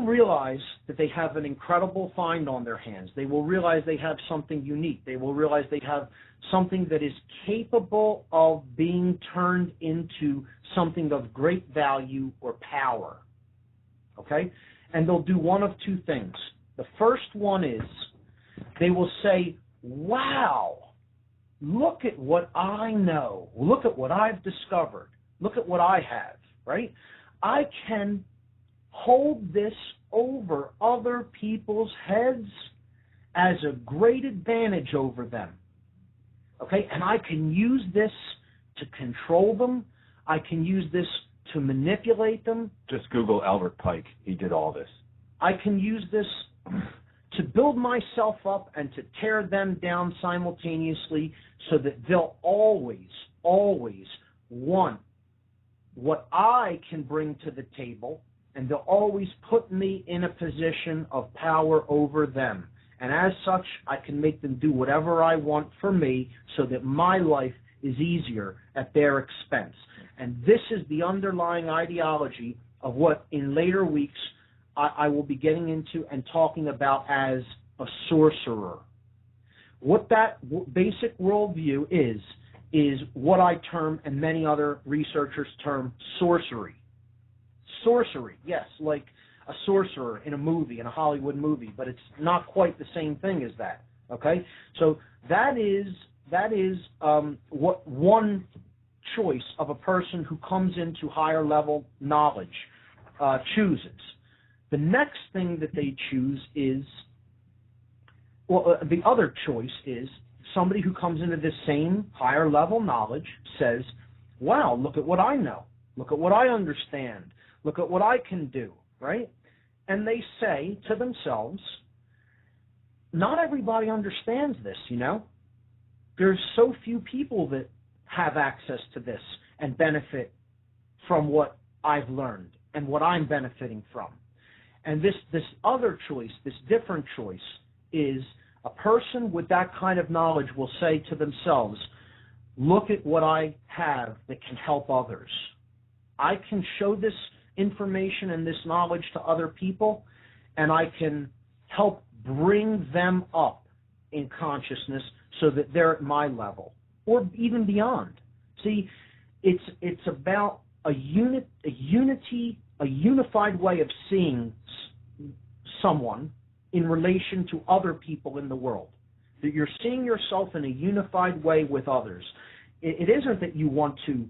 realize that they have an incredible find on their hands. They will realize they have something unique. They will realize they have something that is capable of being turned into something of great value or power. Okay? And they'll do one of two things. The first one is they will say, wow, look at what I know. Look at what I've discovered. Look at what I have, right? I can hold this over other people's heads as a great advantage over them, okay? And I can use this to control them. I can use this to manipulate them. Just Google Albert Pike. He did all this. I can use this to build myself up and to tear them down simultaneously, so that they'll always want what I can bring to the table, and they'll always put me in a position of power over them. And as such, I can make them do whatever I want for me, so that my life is easier at their expense. And this is the underlying ideology of what in later weeks I will be getting into and talking about as a sorcerer. What that basic worldview is what I term, and many other researchers term, sorcery. Sorcery, yes, like a sorcerer in a movie, in a Hollywood movie, but it's not quite the same thing as that, okay? So that is that is what one choice of a person who comes into higher level knowledge chooses. The next thing that they choose is, the other choice is somebody who comes into this same higher level knowledge says, wow, look at what I know. Look at what I understand. Look at what I can do, right? And they say to themselves, not everybody understands this, you know? There's so few people that have access to this and benefit from what I've learned and what I'm benefiting from. And this other choice, this different choice, is a person with that kind of knowledge will say to themselves, look at what I have that can help others. I can show this information and this knowledge to other people, and I can help bring them up in consciousness so that they're at my level, or even beyond. See, it's about a unified way of seeing someone in relation to other people in the world. That you're seeing yourself in a unified way with others. It isn't that you want to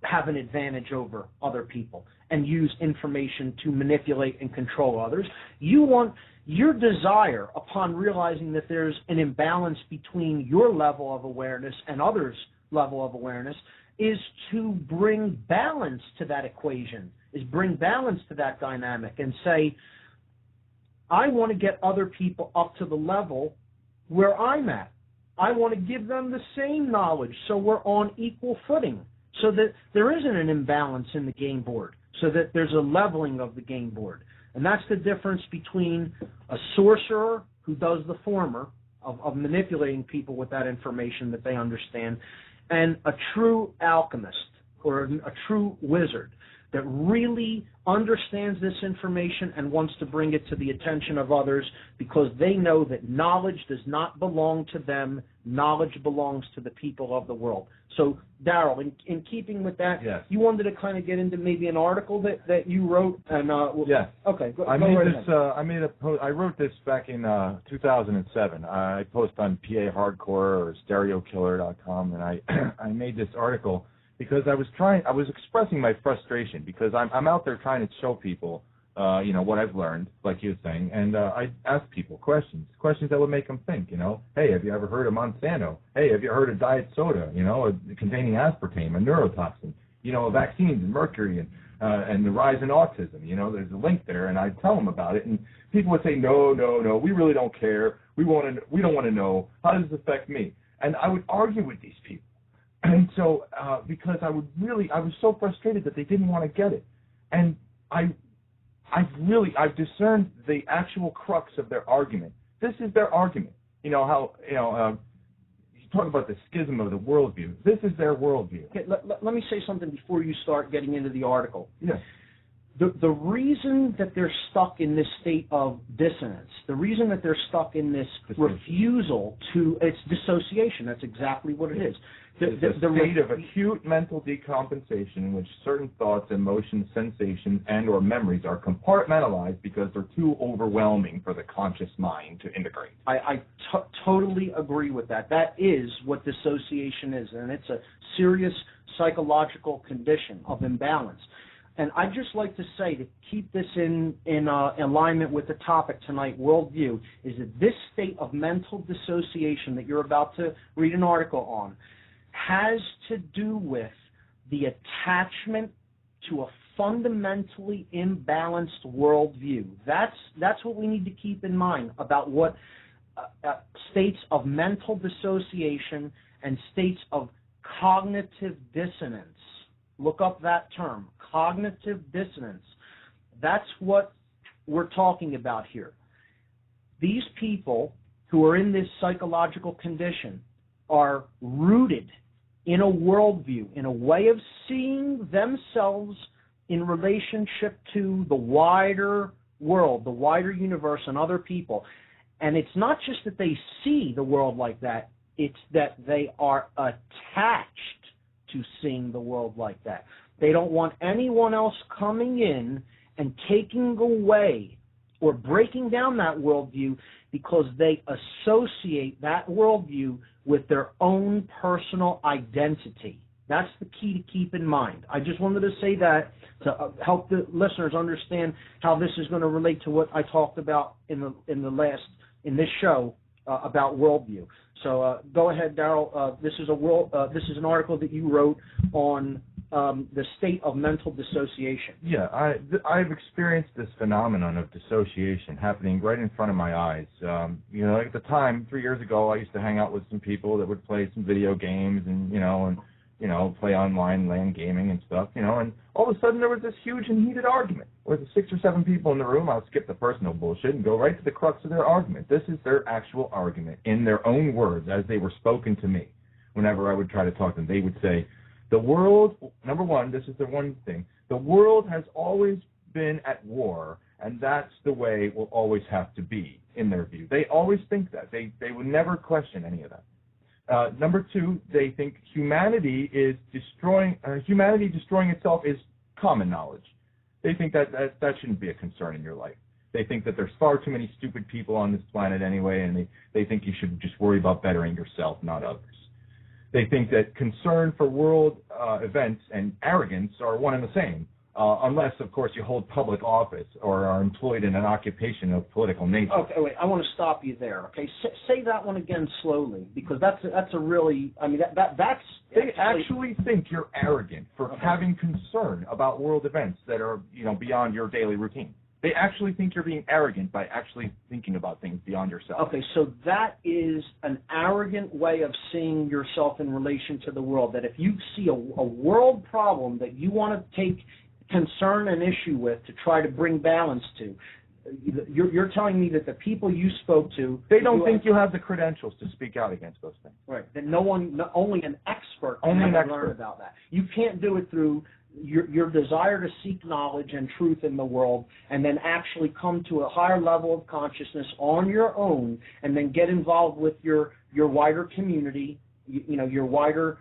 have an advantage over other people and use information to manipulate and control others. You want your desire, upon realizing that there's an imbalance between your level of awareness and others' level of awareness, is to bring balance to that equation, is bring balance to that dynamic and say, I want to get other people up to the level where I'm at. I want to give them the same knowledge so we're on equal footing, so that there isn't an imbalance in the game board, so that there's a leveling of the game board. And that's the difference between a sorcerer who does the former, of manipulating people with that information that they understand, and a true alchemist or a true wizard that really understands this information and wants to bring it to the attention of others, because they know that knowledge does not belong to them. Knowledge belongs to the people of the world. So, Darrell, in keeping with that, yes. You wanted to kind of get into maybe an article that you wrote? And yes. Okay, go I right ahead. I wrote this back in 2007. I post on PA Hardcore or StereoKiller.com, and I made this article because I was expressing my frustration, because I'm out there trying to show people, what I've learned, like you were saying, and I ask people questions that would make them think, hey, have you ever heard of Monsanto? Hey, have you heard of diet soda, containing aspartame, a neurotoxin, vaccines and mercury and the rise in autism, there's a link there, and I tell them about it, and people would say, no, we really don't care, we don't want to know, how does this affect me? And I would argue with these people. And so, because I was so frustrated that they didn't want to get it. And I've discerned the actual crux of their argument. This is their argument. You talk about the schism of the worldview. This is their worldview. Okay, let me say something before you start getting into the article. Yes. The reason that they're stuck in this state of dissonance, the reason that they're stuck in this refusal to, it's dissociation. That's exactly what it is. The state of acute mental decompensation in which certain thoughts, emotions, sensations, and or memories are compartmentalized because they're too overwhelming for the conscious mind to integrate. I totally agree with that. That is what dissociation is, and it's a serious psychological condition of imbalance. And I'd just like to say, to keep this in alignment with the topic tonight, worldview, is that this state of mental dissociation that you're about to read an article on has to do with the attachment to a fundamentally imbalanced worldview. That's what we need to keep in mind about what states of mental dissociation and states of cognitive dissonance. Look up that term, cognitive dissonance. That's what we're talking about here. These people who are in this psychological condition are rooted in a worldview, in a way of seeing themselves in relationship to the wider world, the wider universe, and other people. And it's not just that they see the world like that, it's that they are attached to seeing the world like that. They don't want anyone else coming in and taking away or breaking down that worldview because they associate that worldview with their own personal identity. That's the key to keep in mind. I just wanted to say that to help the listeners understand how this is going to relate to what I talked about in this show about worldview. So go ahead, Daryl. This is an article that you wrote on the state of mental dissociation. Yeah, I've experienced this phenomenon of dissociation happening right in front of my eyes. Like at the time, 3 years ago, I used to hang out with some people that would play some video games and play online LAN gaming and stuff, and all of a sudden there was this huge and heated argument with 6 or 7 people in the room. I'll skip the personal bullshit and go right to the crux of their argument. This is their actual argument in their own words as they were spoken to me. Whenever I would try to talk to them, they would say, the world, number one, this is the one thing, the world has always been at war, and that's the way it will always have to be, in their view. They always think that. They would never question any of that. Number two, they think humanity destroying itself is common knowledge. They think that shouldn't be a concern in your life. They think that there's far too many stupid people on this planet anyway, and they think you should just worry about bettering yourself, not others. They think that concern for world events and arrogance are one and the same, unless, of course, you hold public office or are employed in an occupation of political nature. Okay, wait, I want to stop you there, okay? Say that one again slowly, because that's a really, that's... They actually think you're arrogant for having concern about world events that are, beyond your daily routine. They actually think you're being arrogant by actually thinking about things beyond yourself. Okay, so that is an arrogant way of seeing yourself in relation to the world, that if you see a world problem that you want to take concern and issue with to try to bring balance to, you're telling me that the people you spoke to... They don't think you have the credentials to speak out against those things. Right, that only an expert can learn about that. You can't do it through your desire to seek knowledge and truth in the world and then actually come to a higher level of consciousness on your own and then get involved with your wider community, your wider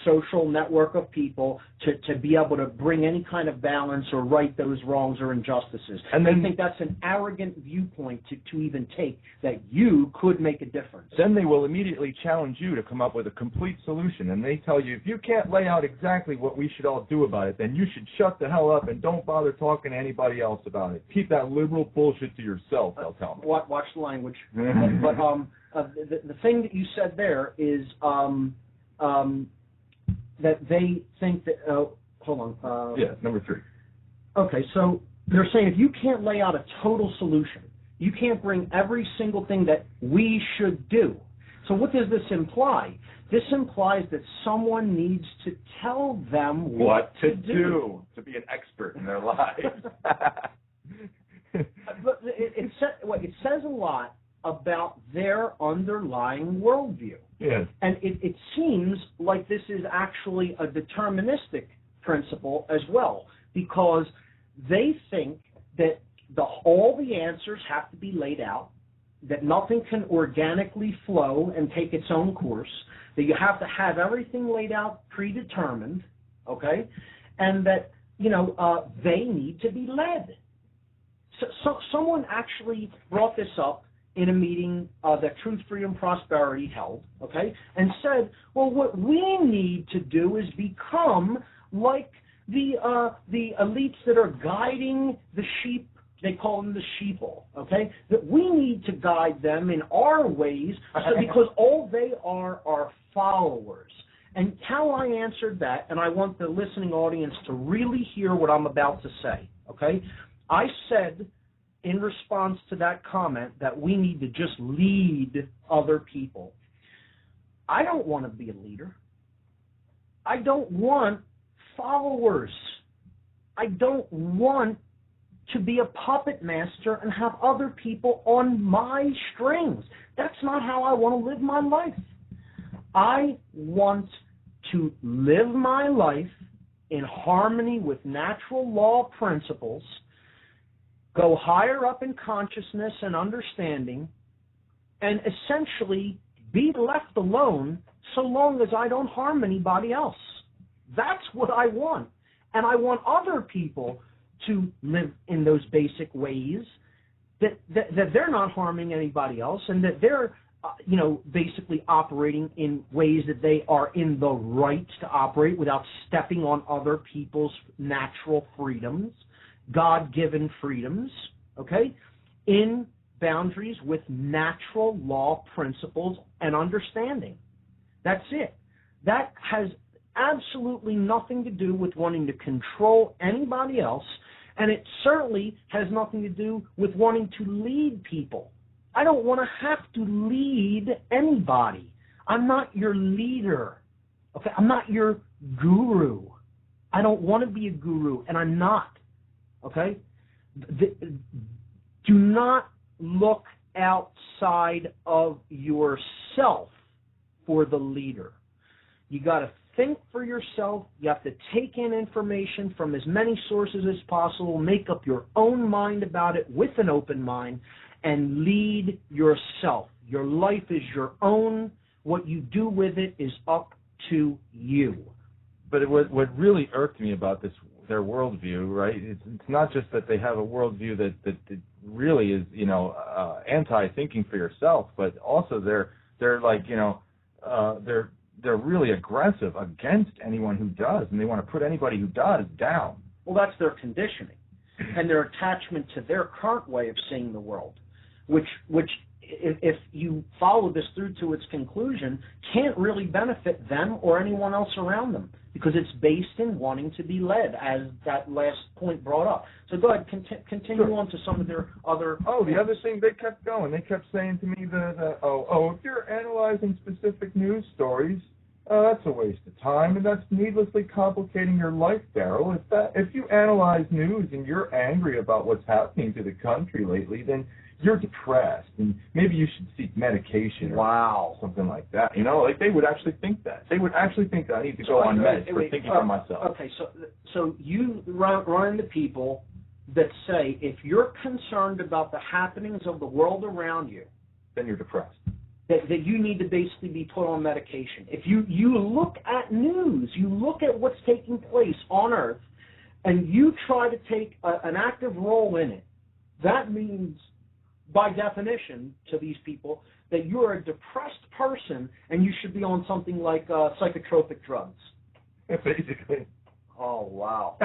social network of people to be able to bring any kind of balance or right those wrongs or injustices. And I think that's an arrogant viewpoint to even take, that you could make a difference. Then they will immediately challenge you to come up with a complete solution, and they tell you, if you can't lay out exactly what we should all do about it, then you should shut the hell up and don't bother talking to anybody else about it. Keep that liberal bullshit to yourself, they'll tell me. Watch the language. The thing that you said there is that they think that, hold on. Number 3. Okay, so they're saying if you can't lay out a total solution, you can't bring every single thing that we should do. So what does this imply? This implies that someone needs to tell them what to do. To be an expert in their lives. But it says a lot about their underlying worldview. Yes. And it seems like this is actually a deterministic principle as well, because they think that all the answers have to be laid out, that nothing can organically flow and take its own course, that you have to have everything laid out predetermined, okay, and that, they need to be led. So someone actually brought this up in a meeting that Truth, Freedom, Prosperity held, okay, and said, well, what we need to do is become like the elites that are guiding the sheep. They call them the sheeple, okay, that we need to guide them in our ways because all they are followers. And how I answered that, and I want the listening audience to really hear what I'm about to say, okay, I said, in response to that comment, that we need to just lead other people. I don't want to be a leader. I don't want followers. I don't want to be a puppet master and have other people on my strings. That's not how I want to live my life. I want to live my life in harmony with natural law principles, go higher up in consciousness and understanding, and essentially be left alone so long as I don't harm anybody else. That's what I want. And I want other people to live in those basic ways that they're not harming anybody else, and that they're basically operating in ways that they are in the right to operate without stepping on other people's natural freedoms, God-given freedoms, okay, in boundaries with natural law principles and understanding. That's it. That has absolutely nothing to do with wanting to control anybody else, and it certainly has nothing to do with wanting to lead people. I don't want to have to lead anybody. I'm not your leader. Okay, I'm not your guru. I don't want to be a guru, and I'm not. Okay? Do not look outside of yourself for the leader. You got to think for yourself. You have to take in information from as many sources as possible, make up your own mind about it with an open mind, and lead yourself. Your life is your own. What you do with it is up to you. But what really irked me about their worldview, right? It's not just that they have a worldview that really is, anti-thinking for yourself, but also they're like, they're really aggressive against anyone who does, and they want to put anybody who does down. Well, that's their conditioning and their attachment to their current way of seeing the world, which if you follow this through to its conclusion, can't really benefit them or anyone else around them, because it's based in wanting to be led, as that last point brought up. So go ahead, continue Sure. on to some of their other... The other thing, they kept going. They kept saying to me if you're analyzing specific news stories, that's a waste of time, and that's needlessly complicating your life, Daryl. If you analyze news and you're angry about what's happening to the country lately, then you're depressed, and maybe you should seek medication or something like that. They would actually think that. They would actually think that I need to go on meds for thinking for myself. Okay, so you run into people that say if you're concerned about the happenings of the world around you, then you're depressed. That you need to basically be put on medication. If you look at news, you look at what's taking place on Earth, and you try to take an active role in it, that means, by definition, to these people, that you're a depressed person and you should be on something like psychotropic drugs. Basically. Oh, wow.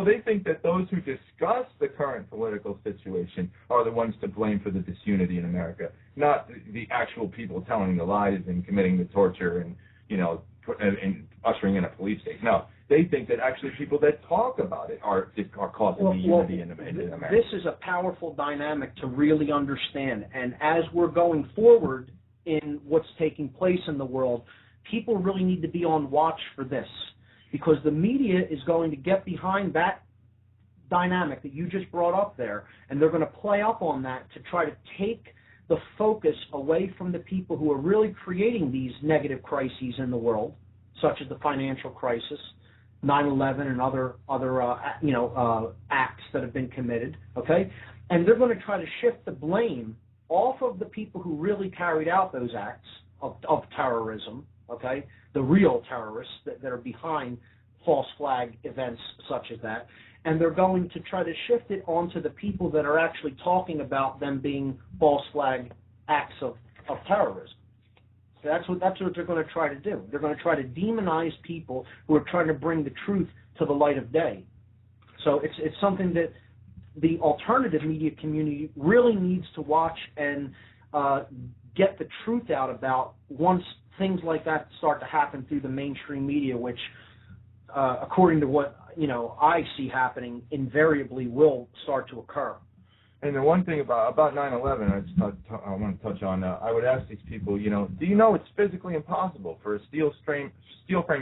They think that those who discuss the current political situation are the ones to blame for the disunity in America, not the actual people telling the lies and committing the torture and, and ushering in a police state. No, they think that actually people that talk about it are causing the unity in America. This is a powerful dynamic to really understand, and as we're going forward in what's taking place in the world, people really need to be on watch for this, because the media is going to get behind that dynamic that you just brought up there, and they're going to play up on that to try to take the focus away from the people who are really creating these negative crises in the world, such as the financial crisis, 9/11, and other acts that have been committed, okay? And they're going to try to shift the blame off of the people who really carried out those acts of terrorism, okay, the real terrorists that are behind false flag events such as that, and they're going to try to shift it onto the people that are actually talking about them being false flag acts of terrorism. So that's what they're going to try to do. They're going to try to demonize people who are trying to bring the truth to the light of day. So it's something that the alternative media community really needs to watch and get the truth out about once things like that start to happen through the mainstream media, which, according to what I see happening, invariably will start to occur. And the one thing about 9/11, I want to touch on. I would ask these people, do you know it's physically impossible for a steel frame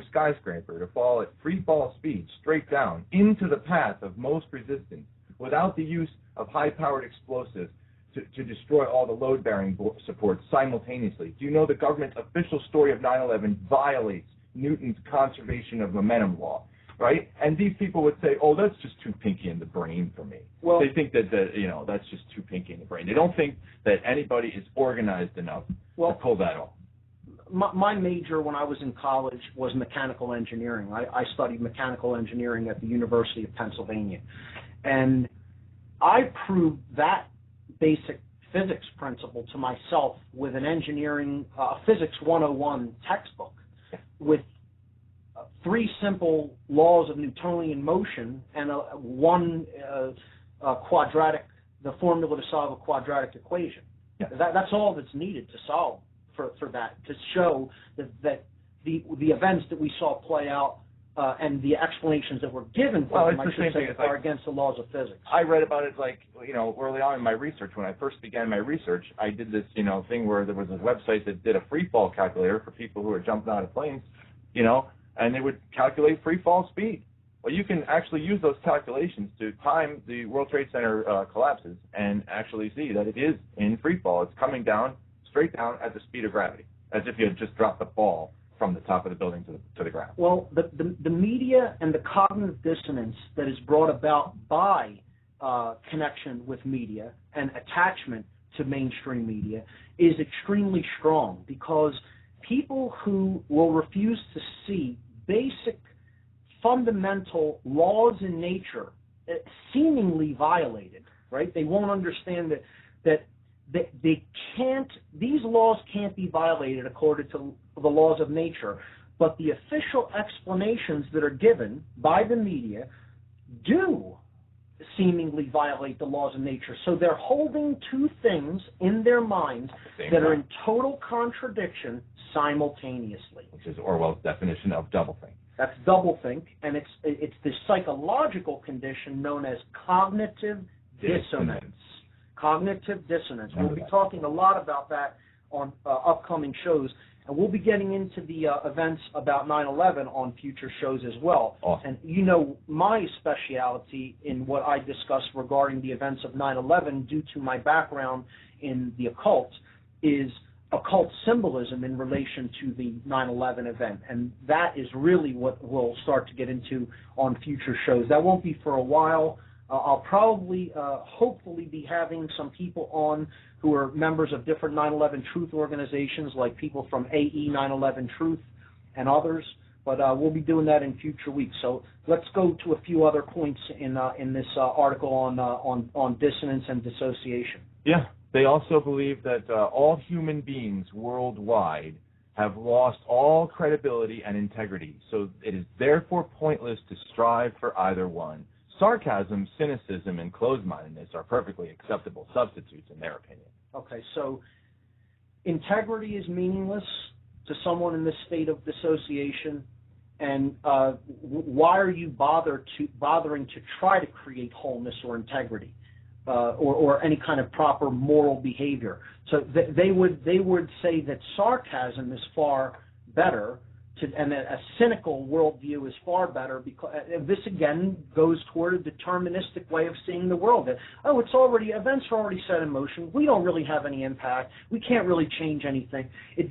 skyscraper to fall at free fall speed straight down into the path of most resistance without the use of high-powered explosives to destroy all the load-bearing supports simultaneously? Do you know the government's official story of 9/11 violates Newton's conservation of momentum law, right? And these people would say, that's just too pinky in the brain for me. Well, they think that that's just too pinky in the brain. They don't think that anybody is organized enough to pull that off. My major when I was in college was mechanical engineering. I studied mechanical engineering at the University of Pennsylvania. And I proved that basic physics principle to myself with an engineering physics 101 textbook with 3 simple laws of Newtonian motion and one quadratic, the formula to solve a quadratic equation. Yeah. That's all that's needed to solve for that, to show that the events that we saw play out and the explanations that were given for them, I should say, are against the laws of physics. I read about it early on in my research. When I first began my research, I did this thing where there was a website that did a free fall calculator for people who were jumping out of planes, and they would calculate free fall speed. Well, you can actually use those calculations to time the World Trade Center collapses and actually see that it is in free fall. It's coming down, straight down at the speed of gravity, as if you had just dropped the ball from the top of the building to the ground. Well, the media and the cognitive dissonance that is brought about by connection with media and attachment to mainstream media is extremely strong, because people who will refuse to see basic fundamental laws in nature seemingly violated, right? They won't understand that they can't, these laws can't be violated according to the laws of nature, but the official explanations that are given by the media do seemingly violate the laws of nature. So they're holding 2 things in their minds that are in total contradiction simultaneously. Which is Orwell's definition of doublethink. That's doublethink, and it's this psychological condition known as cognitive dissonance. Cognitive dissonance. We'll be talking a lot about that on upcoming shows, and we'll be getting into the events about 9/11 on future shows as well. Awesome. And my specialty in what I discuss regarding the events of 9/11, due to my background in the occult, is occult symbolism in relation to the 9/11 event, and that is really what we'll start to get into on future shows. That won't be for a while. I'll probably, hopefully, be having some people on who are members of different 9/11 Truth organizations, like people from AE 9/11 Truth and others. But we'll be doing that in future weeks. So let's go to a few other points in this article on dissonance and dissociation. Yeah, they also believe that all human beings worldwide have lost all credibility and integrity, so it is therefore pointless to strive for either one. Sarcasm, cynicism, and closed-mindedness are perfectly acceptable substitutes in their opinion. Okay, so integrity is meaningless to someone in this state of dissociation, and why are you bothering to try to create wholeness or integrity or any kind of proper moral behavior? So they would say that sarcasm is far better, and a cynical worldview is far better, because this again goes toward a deterministic way of seeing the world. That, events are already set in motion. We don't really have any impact. We can't really change anything.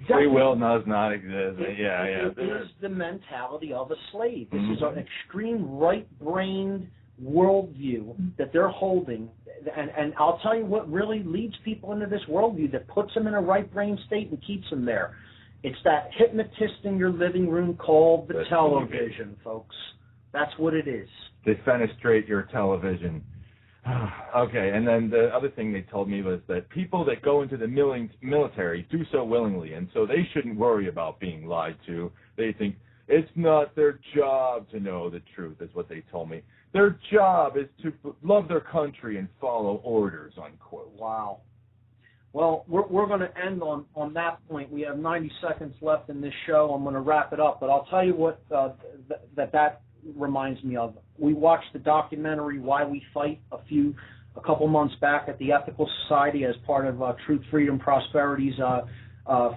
Free will does not exist. It is the mentality of a slave. This is an extreme right-brained worldview that they're holding, and I'll tell you what really leads people into this worldview that puts them in a right-brain state and keeps them there. It's that hypnotist in your living room called the television, folks. That's what it is. Defenestrate your television. Okay, and then the other thing they told me was that people that go into the military do so willingly, and so they shouldn't worry about being lied to. They think it's not their job to know the truth, is what they told me. Their job is to love their country and follow orders, unquote. Wow. Well, we're going to end on that point. We have 90 seconds left in this show. I'm going to wrap it up, but I'll tell you what that reminds me of. We watched the documentary Why We Fight a couple months back at the Ethical Society as part of Truth, Freedom, Prosperity's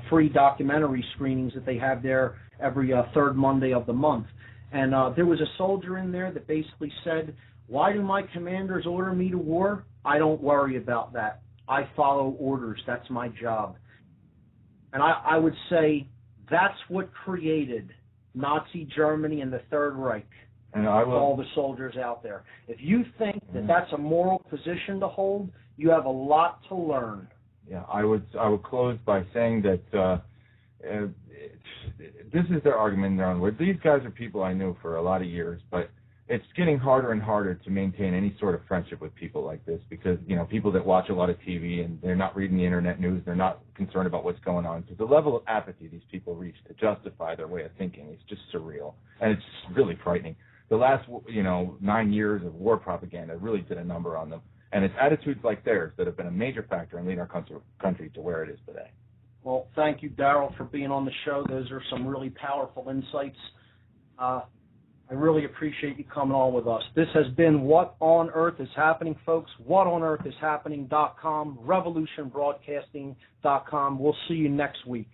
free documentary screenings that they have there every third Monday of the month. And there was a soldier in there that basically said, "Why do my commanders order me to war? I don't worry about that. I follow orders. That's my job." And I would say that's what created Nazi Germany and the Third Reich. And all the soldiers out there. If you think that that's a moral position to hold, you have a lot to learn. Yeah, I would close by saying that this is their argument in their own words. These guys are people I knew for a lot of years, but it's getting harder and harder to maintain any sort of friendship with people like this because, people that watch a lot of TV and they're not reading the internet news, they're not concerned about what's going on. So the level of apathy these people reach to justify their way of thinking is just surreal, and it's really frightening. The last, 9 years of war propaganda really did a number on them, and it's attitudes like theirs that have been a major factor in leading our country to where it is today. Well, thank you, Daryl, for being on the show. Those are some really powerful insights. I really appreciate you coming on with us. This has been What on Earth is Happening, folks. WhatOnEarthIsHappening.com, RevolutionBroadcasting.com. We'll see you next week.